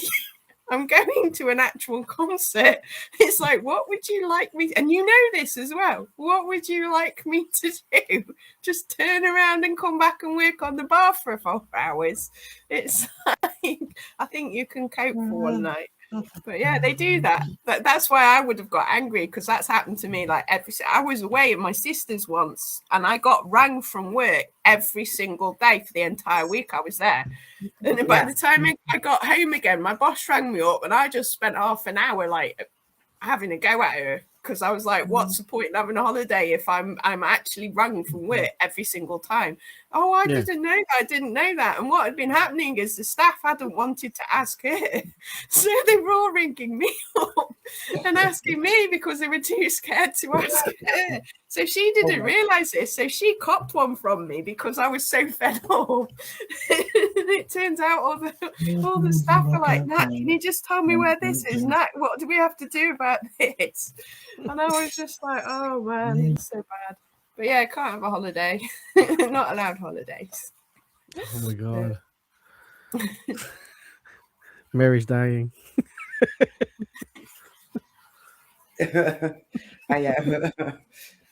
I'm going to an actual concert. It's like, what would you like me? And you know this as well. What would you like me to do? Just turn around and come back and work on the bar for 4 hours. It's like, I think you can cope for one night. But yeah, they do that. That's why I would have got angry, because that's happened to me. Like I was away at my sister's once, and I got rang from work every single day for the entire week I was there. And by the time I got home again, my boss rang me up, and I just spent half an hour like having a go at her, because I was like, what's the point in having a holiday if I'm actually rang from work every single time? Oh, I didn't know that. I didn't know that. And what had been happening is the staff hadn't wanted to ask her. So they were all ringing me up and asking me because they were too scared to ask her. So she didn't realise this. So she copped one from me because I was so fed up. It turns out all the staff are like, Nat, can you just tell me where this is? Nat, what do we have to do about this? And I was just like, oh man, it's so bad. But yeah, I can't have a holiday. Not allowed holidays. Oh my god. Mary's dying. I am.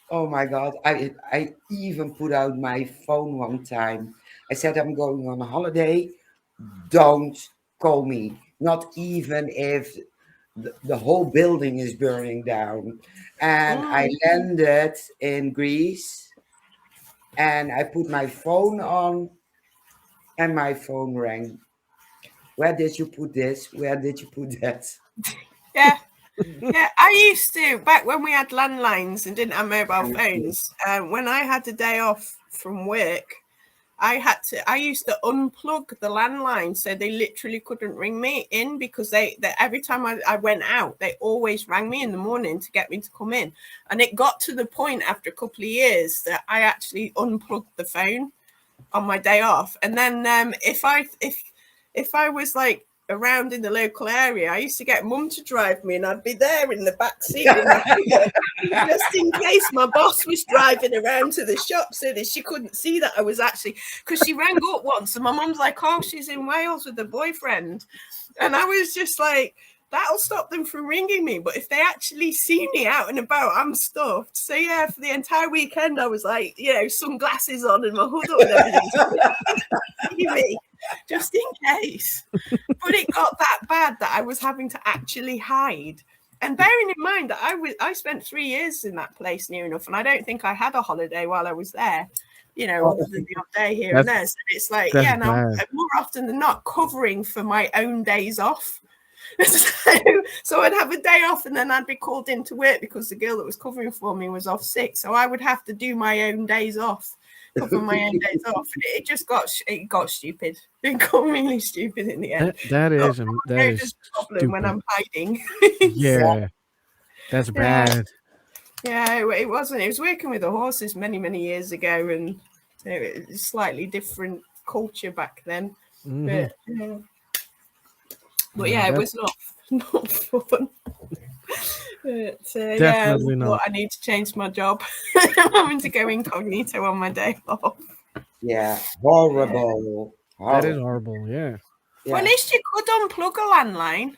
Oh my god. I even put out my phone one time. I said, I'm going on a holiday. Don't call me. Not even if the whole building is burning down. And I landed in Greece and I put my phone on and my phone rang. Where did you put this? Where did you put that? Yeah. Yeah, I used to, back when we had landlines and didn't have mobile phones, when I had a day off from work, I used to unplug the landline so they literally couldn't ring me in, because they every time I went out, they always rang me in the morning to get me to come in. And it got to the point after a couple of years that I actually unplugged the phone on my day off. And then if I was like around in the local area, I used to get mum to drive me, and I'd be there in the back seat in the just in case my boss was driving around to the shop, so that she couldn't see that I was actually, because she rang up once and my mum's like, oh, she's in Wales with a boyfriend. And I was just like, that'll stop them from ringing me. But if they actually see me out and about, I'm stuffed. So yeah, for the entire weekend, I was like, you know, sunglasses on and my hood on and everything. Just in case. But it got that bad that I was having to actually hide. And bearing in mind that I spent 3 years in that place near enough, and I don't think I had a holiday while I was there, you know, other than the odd day here and there. So it's like, yeah, now more often than not covering for my own days off. So I'd have a day off and then I'd be called into work because the girl that was covering for me was off sick. So I would have to do my own days off cover my own days off. It just got stupid. It got really stupid in the end. That is There's a problem when stupid. I'm hiding. Yeah, that's bad. Yeah, it wasn't. It was working with the horses many years ago, and so it was slightly different culture back then. Mhm. But Yeah, it was not fun. But Definitely not. I need to change my job. I'm having to go incognito on my day off. Yeah, horrible. That is horrible. Yeah. Well, at least you could unplug a landline.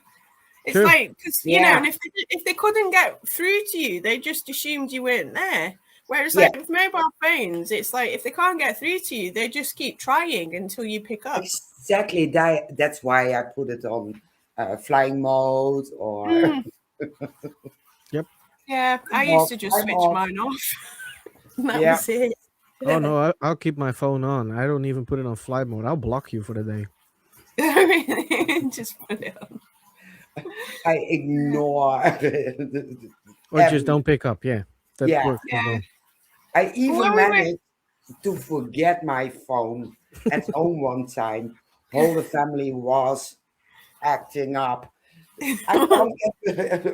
It's True. like, because you know, and if they couldn't get through to you, they just assumed you weren't there. Whereas, like with mobile phones, it's like if they can't get through to you, they just keep trying until you pick up. Exactly. That's why I put it on flying mode or. Yep. Yeah, I used to just switch mine off. That was it. Oh no, I'll keep my phone on. I don't even put it on flight mode. I'll block you for the day. Just put it on. I ignore. Or just don't pick up. Yeah, that works as well. I even managed to forget my phone at home one time. Whole the family was acting up. I can't get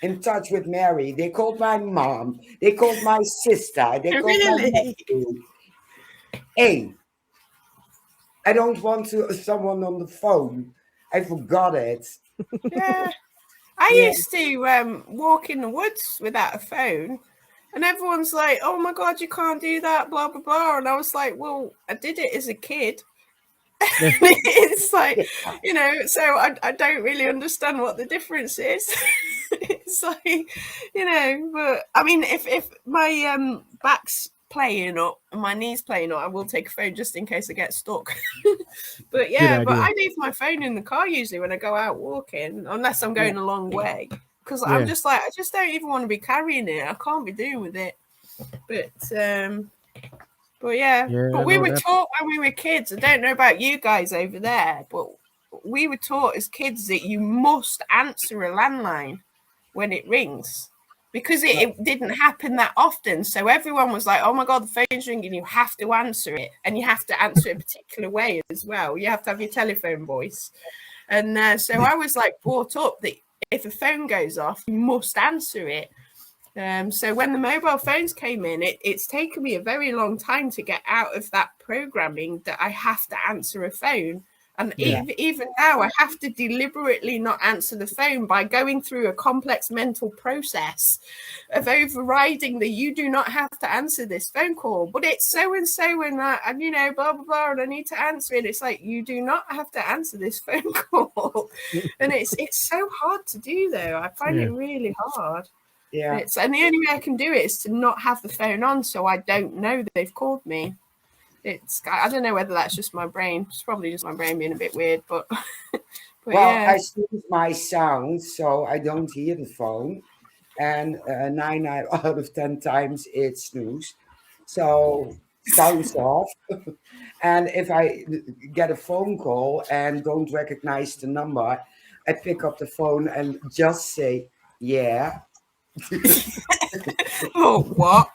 in touch with Mary. They called my mom. They called my sister. They called my nephew. Hey, I don't want someone on the phone. I forgot it. Yeah. I used to walk in the woods without a phone, and everyone's like, "Oh my God, you can't do that," blah blah blah. And I was like, "Well, I did it as a kid." It's like, you know, so I don't really understand what the difference is. It's like, you know, but I mean, if my back's playing up and my knees playing up, I will take a phone just in case I get stuck. But yeah, but I leave my phone in the car usually when I go out walking, unless I'm going a long way, because I'm just like, I just don't even want to be carrying it. I can't be doing with it. But we were taught when we were kids. I don't know about you guys over there, but we were taught as kids that you must answer a landline when it rings, because it didn't happen that often. So everyone was like, "Oh my God, the phone's ringing! You have to answer it, and you have to answer it a particular way as well. You have to have your telephone voice." And so I was like brought up that if a phone goes off, you must answer it. So when the mobile phones came in, it's taken me a very long time to get out of that programming that I have to answer a phone. And even now, I have to deliberately not answer the phone by going through a complex mental process of overriding that you do not have to answer this phone call, but it's so and so and you know, blah blah blah, and I need to answer it. It's like, you do not have to answer this phone call, and it's so hard to do though. I find it really hard. Yeah. And the only way I can do it is to not have the phone on, so I don't know that they've called me. I don't know whether that's just my brain. It's probably just my brain being a bit weird, but I snooze my sound, so I don't hear the phone, and 9 out of 10 times it snooze, so sounds off. And if I get a phone call and don't recognize the number, I pick up the phone and just say, "Yeah." Oh, what?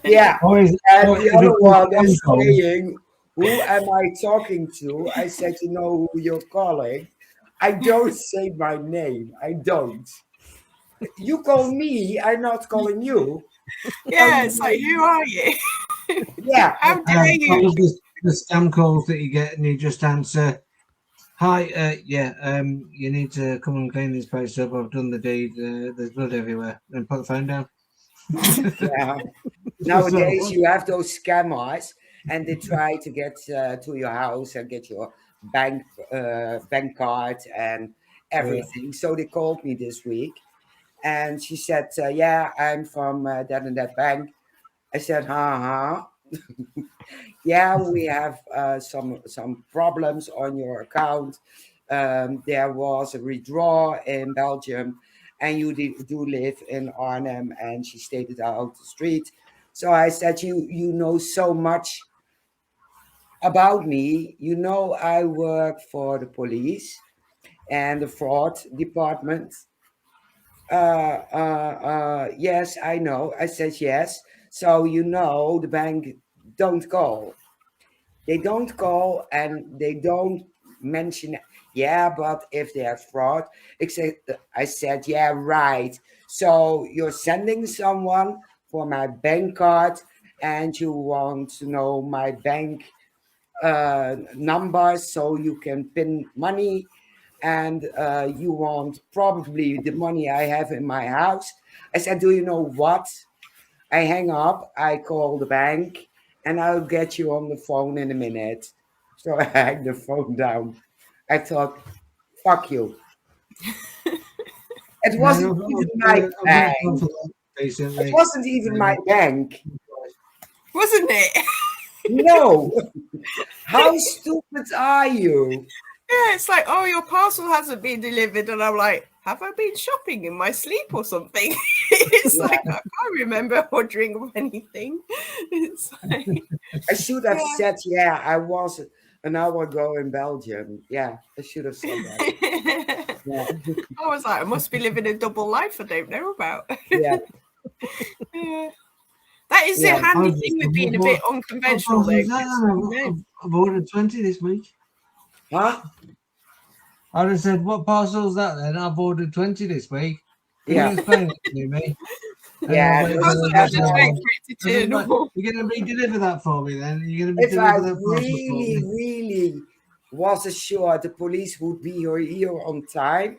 Yeah. And the other one is saying, "Who am I talking to?" I said, "You know who you're calling." I don't say my name. I don't. You call me, I'm not calling you. Yeah, it's like, who are you? Yeah. How dare you? The scam calls that you get and you just answer, "Hi, you need to come and clean this place up. I've done the deed. There's blood everywhere." And put the phone down. Yeah. Nowadays, you have those scammers, and they try to get to your house and get your bank card and everything. So they called me this week, and she said, "Yeah, I'm from that and that bank." I said, "Ha." Yeah, we have some problems on your account. There was a withdrawal in Belgium, and you do live in Arnhem. And she stated out the street. So I said, you know so much about me. You know I work for the police and the fraud department. Yes, I know. I said, yes. So you know the bank don't call. They don't call and they don't mention, yeah, but if there's fraud, I said, yeah, right. So you're sending someone for my bank card and you want to know my bank number so you can pin money, and you want probably the money I have in my house. I said, do you know what? I hang up, I call the bank, and I'll get you on the phone in a minute. So I hang the phone down. I thought, fuck you. It Yeah, wasn't even my I've bank. gone for that It recently. wasn't even my bank. Wasn't it? No. How stupid are you? Yeah, it's like, oh, your parcel hasn't been delivered. And I'm like, have I been shopping in my sleep or something? It's like, I can't remember ordering anything. It's like, I should have said, yeah, I was an hour ago in Belgium. Yeah, I should have said that. Yeah. I was like, I must be living a double life I don't know about. Yeah. Yeah. That is Yeah. the handy thing with being a bit unconventional, though. I've ordered 20 this week. Huh? I just said, what parcel's that then? I've ordered 20 this week. Can Yeah. you explain it to me? Yeah, And this I'll is wait I'll for just the wait next for it to one. turn up. You're going to re-deliver that for me then? You're going to If I re-deliver that parcel for really, me? really was assured the police would be here on time,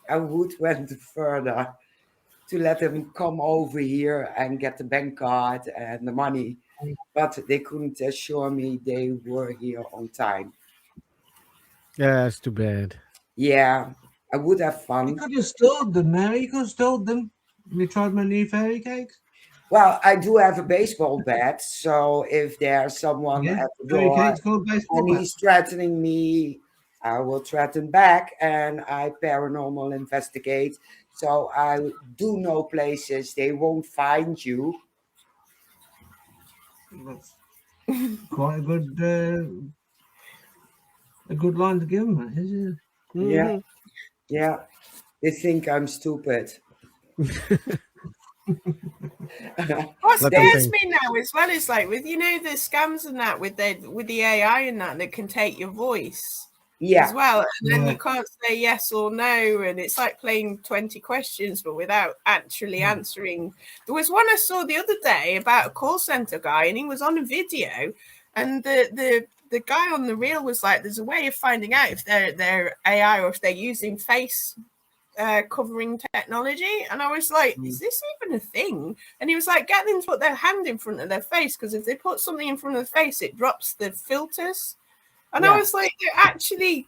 I would went further to let them come over here and get the bank card and the money. But they couldn't assure me they were here on time. Yeah, that's too bad. Yeah, I would have You fun. could have stored them, Mary. You could have stored them. Have you tried my new fairy cakes? Well, I do have a baseball bat, so if there's someone Yeah, at the fairy door cakes called baseball and bat. he's threatening me, I will threaten back and I paranormal investigate. So I do know places they won't find you. That's quite a good line to give them, that is, isn't it? Yeah, Mhm. yeah. They think I'm stupid. What Let them scares think. me now as well is like with the scams and that with the AI and that can take your voice as Yeah, well, and then Yeah. you can't say yes or no, and it's like playing 20 questions but without actually answering. There was one I saw the other day about a call center guy, and he was on a video, and the guy on the reel was like, "There's a way of finding out if they're AI or if they're using face." Covering technology, and I was like, is this even a thing? And he was like, get them to put their hand in front of their face, because if they put something in front of the face it drops the filters. And I yeah, was like, they're actually,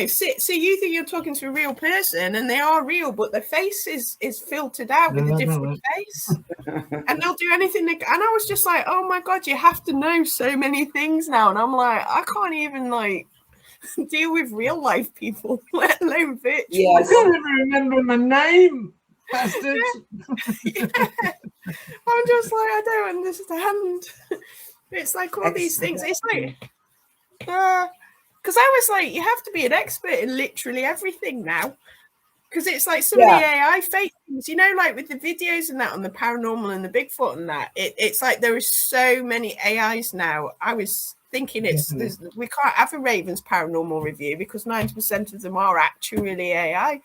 so you think you're talking to a real person, and they are real, but the face is filtered out with a different face. And they'll do anything and I was just like, oh my god, you have to know so many things now. And I'm like, I can't even like deal with real life people, let alone virtual. yes. I can't even remember my name, bastards. Yeah. I'm just like, I don't understand. It's like all these things. It's like, because I was like, you have to be an expert in literally everything now. Because it's like some of the AI fake things, like with the videos and that on the paranormal and the Bigfoot and that. It's like there is so many AIs now. I was thinking we can't have a Ravens paranormal review because 90% of them are actually AI.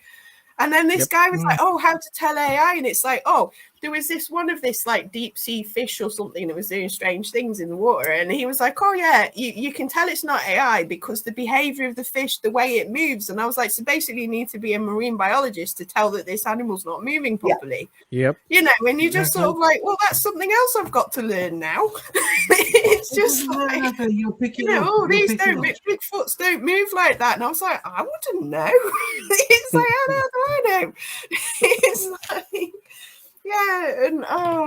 And then this guy was like, oh, how to tell AI. And it's like, oh, there was this one of this like deep sea fish or something that was doing strange things in the water. And he was like, oh, yeah, you can tell it's not AI because the behavior of the fish, the way it moves. And I was like, so basically you need to be a marine biologist to tell that this animal's not moving properly. Yep. And you're just sort of like, well, that's something else I've got to learn now. It's just like, Bigfoots don't move like that. And I was like, I wouldn't know. It's like, how do I know? It's like, yeah, and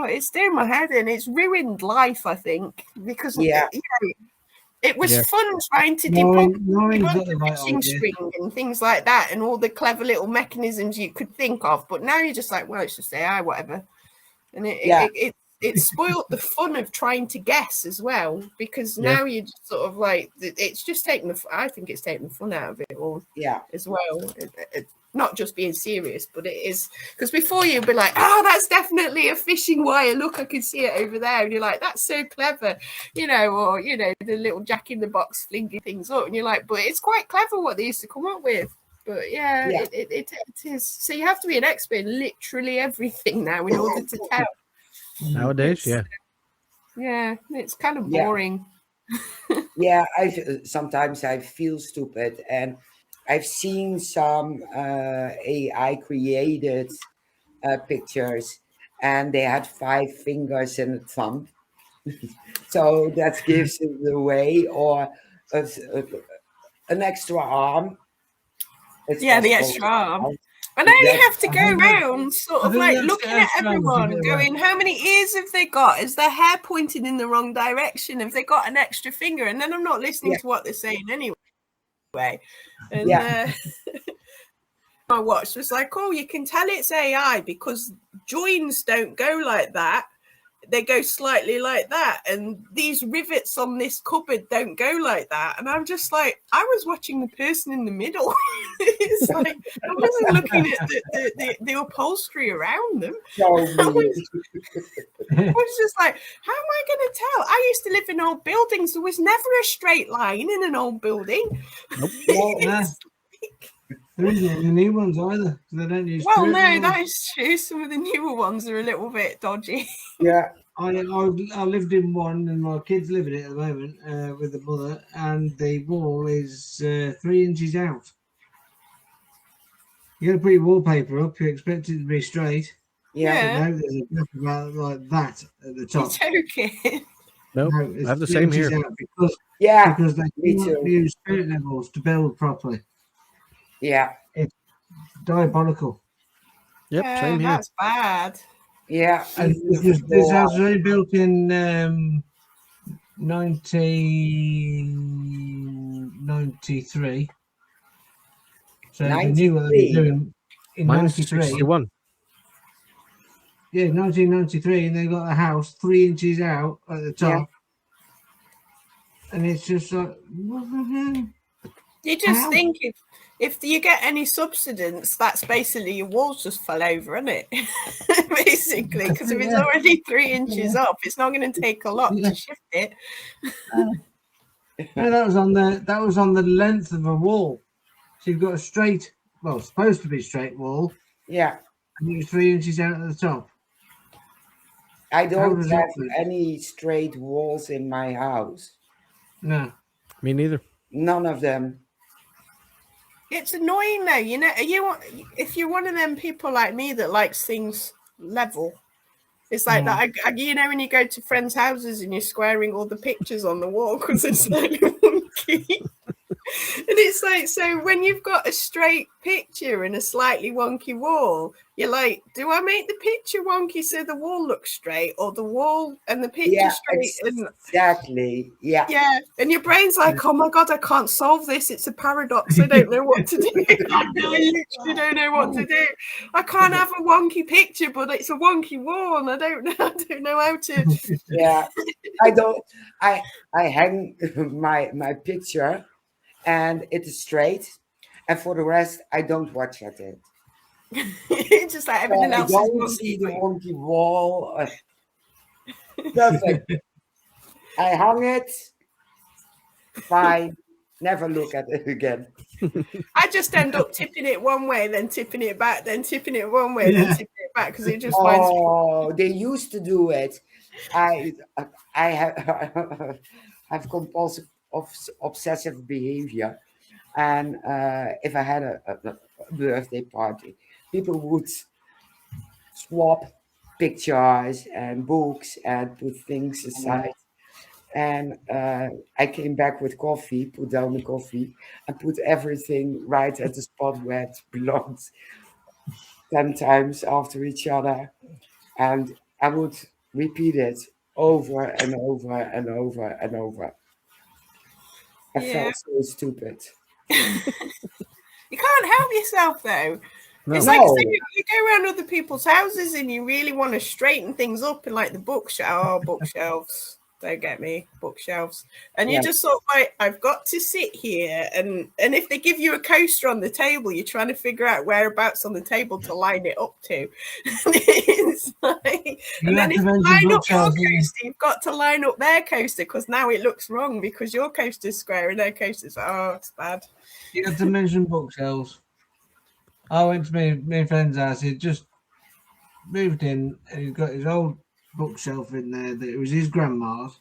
it's doing my head in. It's ruined life, I think, because it was fun trying to debunk the fishing string and things like that, and all the clever little mechanisms you could think of. But now you're just like, well, it's just AI, whatever. And it spoiled the fun of trying to guess as well, because now you just sort of like, it's just taking I think it's taking the fun out of it all. Yeah, as well. not just being serious, but it is, because before you'd be like, oh, that's definitely a fishing wire. Look, I can see it over there. And you're like, that's so clever, or, the little Jack in the Box flinging things up. And you're like, but it's quite clever what they used to come up with. But yeah. It is. So you have to be an expert in literally everything now in order to tell. Nowadays, it's kind of boring. Yeah, sometimes I feel stupid, and I've seen some AI created pictures, and they had 5 fingers and a thumb. So that gives it away, or an extra arm. It's the possible. extra arm. And now you have to go around sort of like looking at everyone, going, how many ears have they got? Is their hair pointed in the wrong direction? Have they got an extra finger? And then I'm not listening to what they're saying anyway. And my watch was like, oh, you can tell it's AI because joins don't go like that. They go slightly like that, and these rivets on this cupboard don't go like that. And I'm just like, I was watching the person in the middle. It's like I wasn't looking at the upholstery around them. I was just like, how am I going to tell? I used to live in old buildings. There was never a straight line in an old building. There isn't any new ones either. They don't use. Well, no, that is true. Some of the newer ones are a little bit dodgy. Yeah. I lived in one, and my kids live in it at the moment with the mother, and the wall is 3 inches out. You got to put your wallpaper up. You expect it to be straight. Yeah. No, there's a gap about like that at the top. You're joking. Nope, No, I have the same here. Because they don't use spirit levels to build properly. Yeah. It's diabolical. Yep, same here. That's bad. Yeah. And this house was only built in 1993. So they knew what they were doing in 93. 61. Yeah, 1993, and they got a house 3 inches out at the top. And it's just like, what the hell? You just think if you get any subsidence, that's basically your walls just fell over, isn't it? Basically, because if it's already 3 inches up, it's not going to take a lot to shift it. No, that was on the length of a wall. So you've got a straight, well, supposed to be straight wall. Yeah. And it was 3 inches out at the top. I don't have any straight walls in my house. No. Me neither. None of them. It's annoying though, if you're one of them people like me that likes things level, it's like that. When you go to friends' houses and you're squaring all the pictures on the wall because it's like wonky. And it's like, so when you've got a straight picture and a slightly wonky wall, you're like, do I make the picture wonky so the wall looks straight, or the wall and the picture straight? Exactly. Yeah. Yeah. And your brain's like, oh my God, I can't solve this. It's a paradox. I don't know what to do. I literally don't know what to do. I can't have a wonky picture, but it's a wonky wall, and I don't know how to. Yeah. I hang my picture and it is straight, and for the rest I don't watch at it. It's just like everything else. I don't see the wonky wall. Perfect. I hung it. Fine. Never look at it again. I just end up tipping it one way, then tipping it back, then tipping it one way, then tipping it back, because it just finds. Oh, they used to do it. I have compulsive obsessive behavior, and if I had a birthday party, people would swap pictures and books and put things aside. And I came back with coffee, put down the coffee, and put everything right at the spot where it belongs 10 times after each other. And I would repeat it over and over and over and over. I felt so stupid. You can't help yourself, though. No. It's like, so you go around other people's houses and you really want to straighten things up, and like the bookshelves. Don't get me, bookshelves. And you Yeah. just sort of like, I've got to sit here, and if they give you a coaster on the table, you're trying to figure out whereabouts on the table to line it up to. It's like, and then if you line up your coaster, you've got to line up their coaster because now it looks wrong because your coaster's square and their coaster's it's bad. You have to mention bookshelves. I went to my friend's house. He just moved in and he's got his old bookshelf in there that it was his grandma's,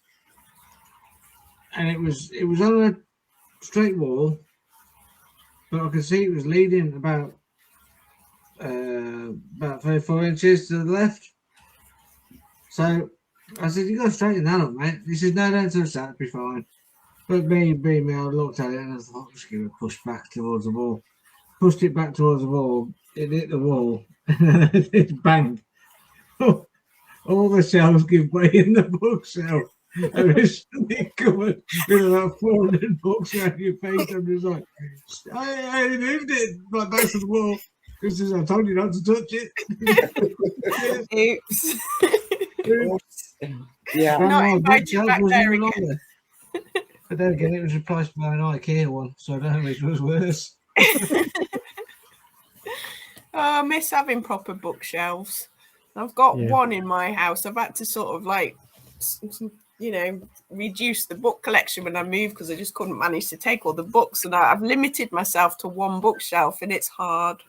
and it was on a straight wall, but I could see it was leading about 34 inches to the left. So I said, "You got to straighten that up, mate." He said, "No, don't touch that, it'll be fine." But me, I looked at it and I thought, just give it a push back towards the wall. Pushed it back towards the wall, it hit the wall, it banged. All the shelves give way in the bookshelf. And it's covered with about 400 books around your face. I'm just like, I moved it back to the wall because I told you not to touch it. Oops. Yeah. Not invite you back there again. But then again, it was replaced by an IKEA one, so I don't know which was worse. I miss having proper bookshelves. I've got one in my house. I've had to sort of like, reduce the book collection when I moved because I just couldn't manage to take all the books. And I've limited myself to one bookshelf, and it's hard.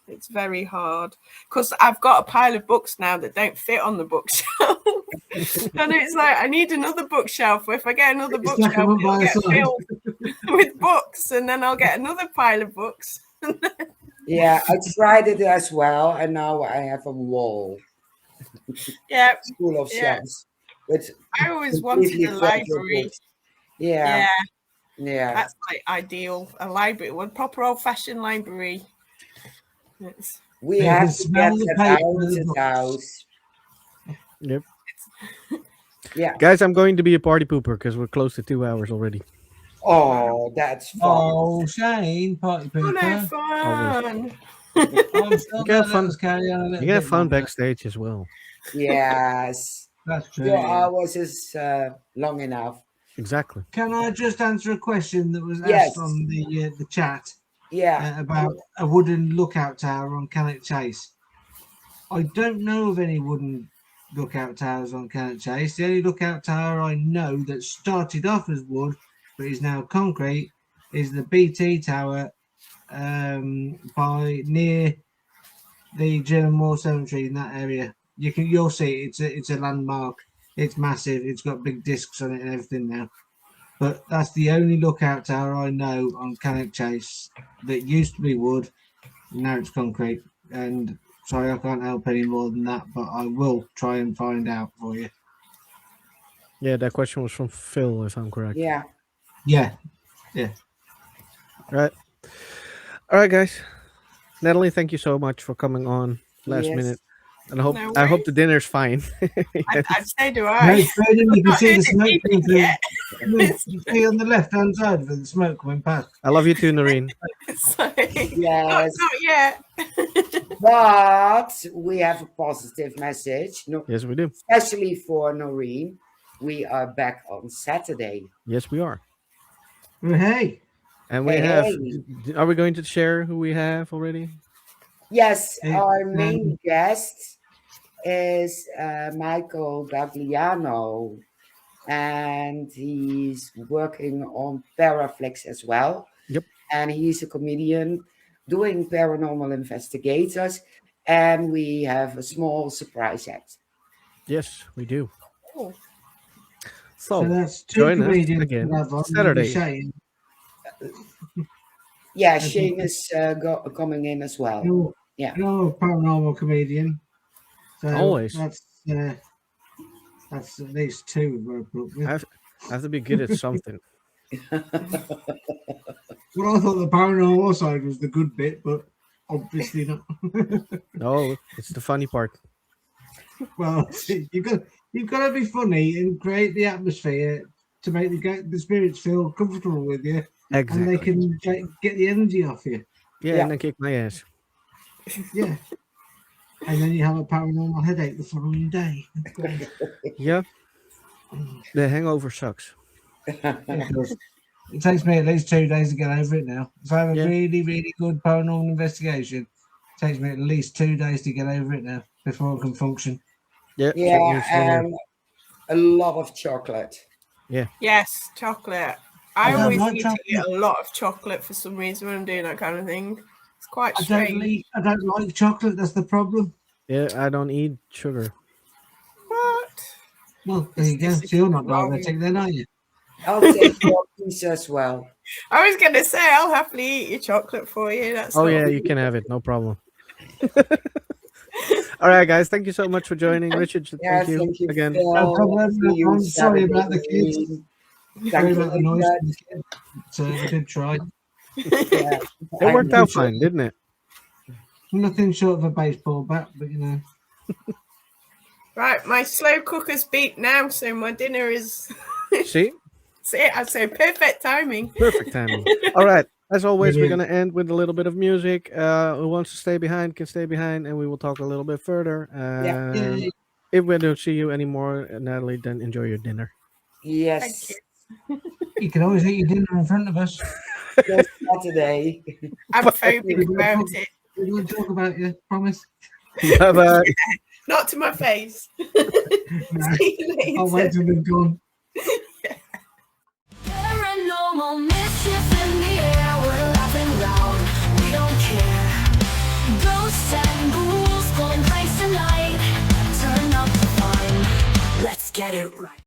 It's very hard because I've got a pile of books now that don't fit on the bookshelf. And it's like, I need another bookshelf. If I get another bookshelf, it'll get filled with books, and then I'll get another pile of books. Yeah, I tried it as well, and now I have a wall. Yeah, Full of shelves. With I always wanted a library. Yeah. That's like ideal. A library, one proper old-fashioned library. We have to get that out of the house. Yep. Yeah. Guys, I'm going to be a party pooper because we're close to 2 hours already. Oh, that's fun. Oh, Shane, party pooper. Oh, fun. You can have fun. You can have fun backstage as well. Yes. That's true. 2 hours is long enough. Exactly. Can I just answer a question that was asked on the chat? Yeah. About a wooden lookout tower on Cannock Chase. I don't know of any wooden lookout towers on Cannock Chase. The only lookout tower I know that started off as wood but is now concrete is the BT Tower by near the German War Cemetery in that area. You'll see it's a landmark. It's massive. It's got big discs on it and everything now. But that's the only lookout tower I know on Cannock Chase that used to be wood. Now it's concrete. And sorry, I can't help any more than that, but I will try and find out for you. Yeah, that question was from Phil, if I'm correct. Yeah. Yeah. All right, guys. Natalie, thank you so much for coming on last minute. And I hope the dinner's fine. I'd say do I. You can see the smoke coming through. You see on the left-hand side of the smoke coming past. I love you too, Noreen. Yes. Not yet. But we have a positive message. Yes, we do. Especially for Noreen. We are back on Saturday. Yes, we are. Hey. And we have... Are we going to share who we have already? Yes, our main guest is Michael Gagliano, and he's working on Paraflex as well. Yep. And he's a comedian doing paranormal investigators, and we have a small surprise act. Yes, we do. Oh. So that's two join us comedians again on Saturday. Shane. Yeah, Shane is coming in as well. Yeah. You're a paranormal comedian. So Always. That's at least two we're put up with. I have to be good at something. Well, I thought the paranormal side was the good bit, but obviously not. No, it's the funny part. Well, you've got to be funny and create the atmosphere to make the spirits feel comfortable with you. Exactly. And they can get the energy off you. Yeah, and then kick my ass. Yeah. And then you have a paranormal headache the following day. Yeah. The hangover sucks. It does. It takes me at least 2 days to get over it now. If I have a Yeah. really, really good paranormal investigation, it takes me at least 2 days to get over it now before I can function. Yeah. Yeah, same here. and a lot of chocolate. Yes, chocolate. I I don't always like need to eat chocolate. a lot of chocolate for some reason when I'm doing that kind of thing. It's quite I strange. don't like chocolate. That's the problem. Yeah, I don't eat sugar. What? Well, there you go. This is So you're not wrong. diabetic then, are you? I'll take your piece as well. I was going to say, I'll happily eat your chocolate for you. That's Oh not yeah, you can have it. No problem. All right, guys. Thank you so much for joining, Richard. Yeah, Thank you again. Phil. No problem. See you I'm sorry about the kids. Saturday. Sorry Thank you about the very noise much. from the kids. So we did try. Yeah, It I'm worked out sure. fine, didn't it? Nothing short of a baseball bat, but you know. right. My slow cooker's beat now, so my dinner is. See, See, I say perfect timing. perfect timing. All right. As always, we're Brilliant. gonna end with a little bit of music. Who wants to stay behind can stay behind, and we will talk a little bit further. Yay. If we don't see you anymore, Natalie, then enjoy your dinner. Yes, You can always eat your dinner in front of us. just Saturday. I'm phobic about it. We won't talk about you, promise. Bye bye. Not to my face. No, See you I'll wait later. till they've gone. Paranormal mischief in the air, we're laughing loud, we don't care. Ghosts and ghouls, going place tonight. Turn up the fun, let's get it right.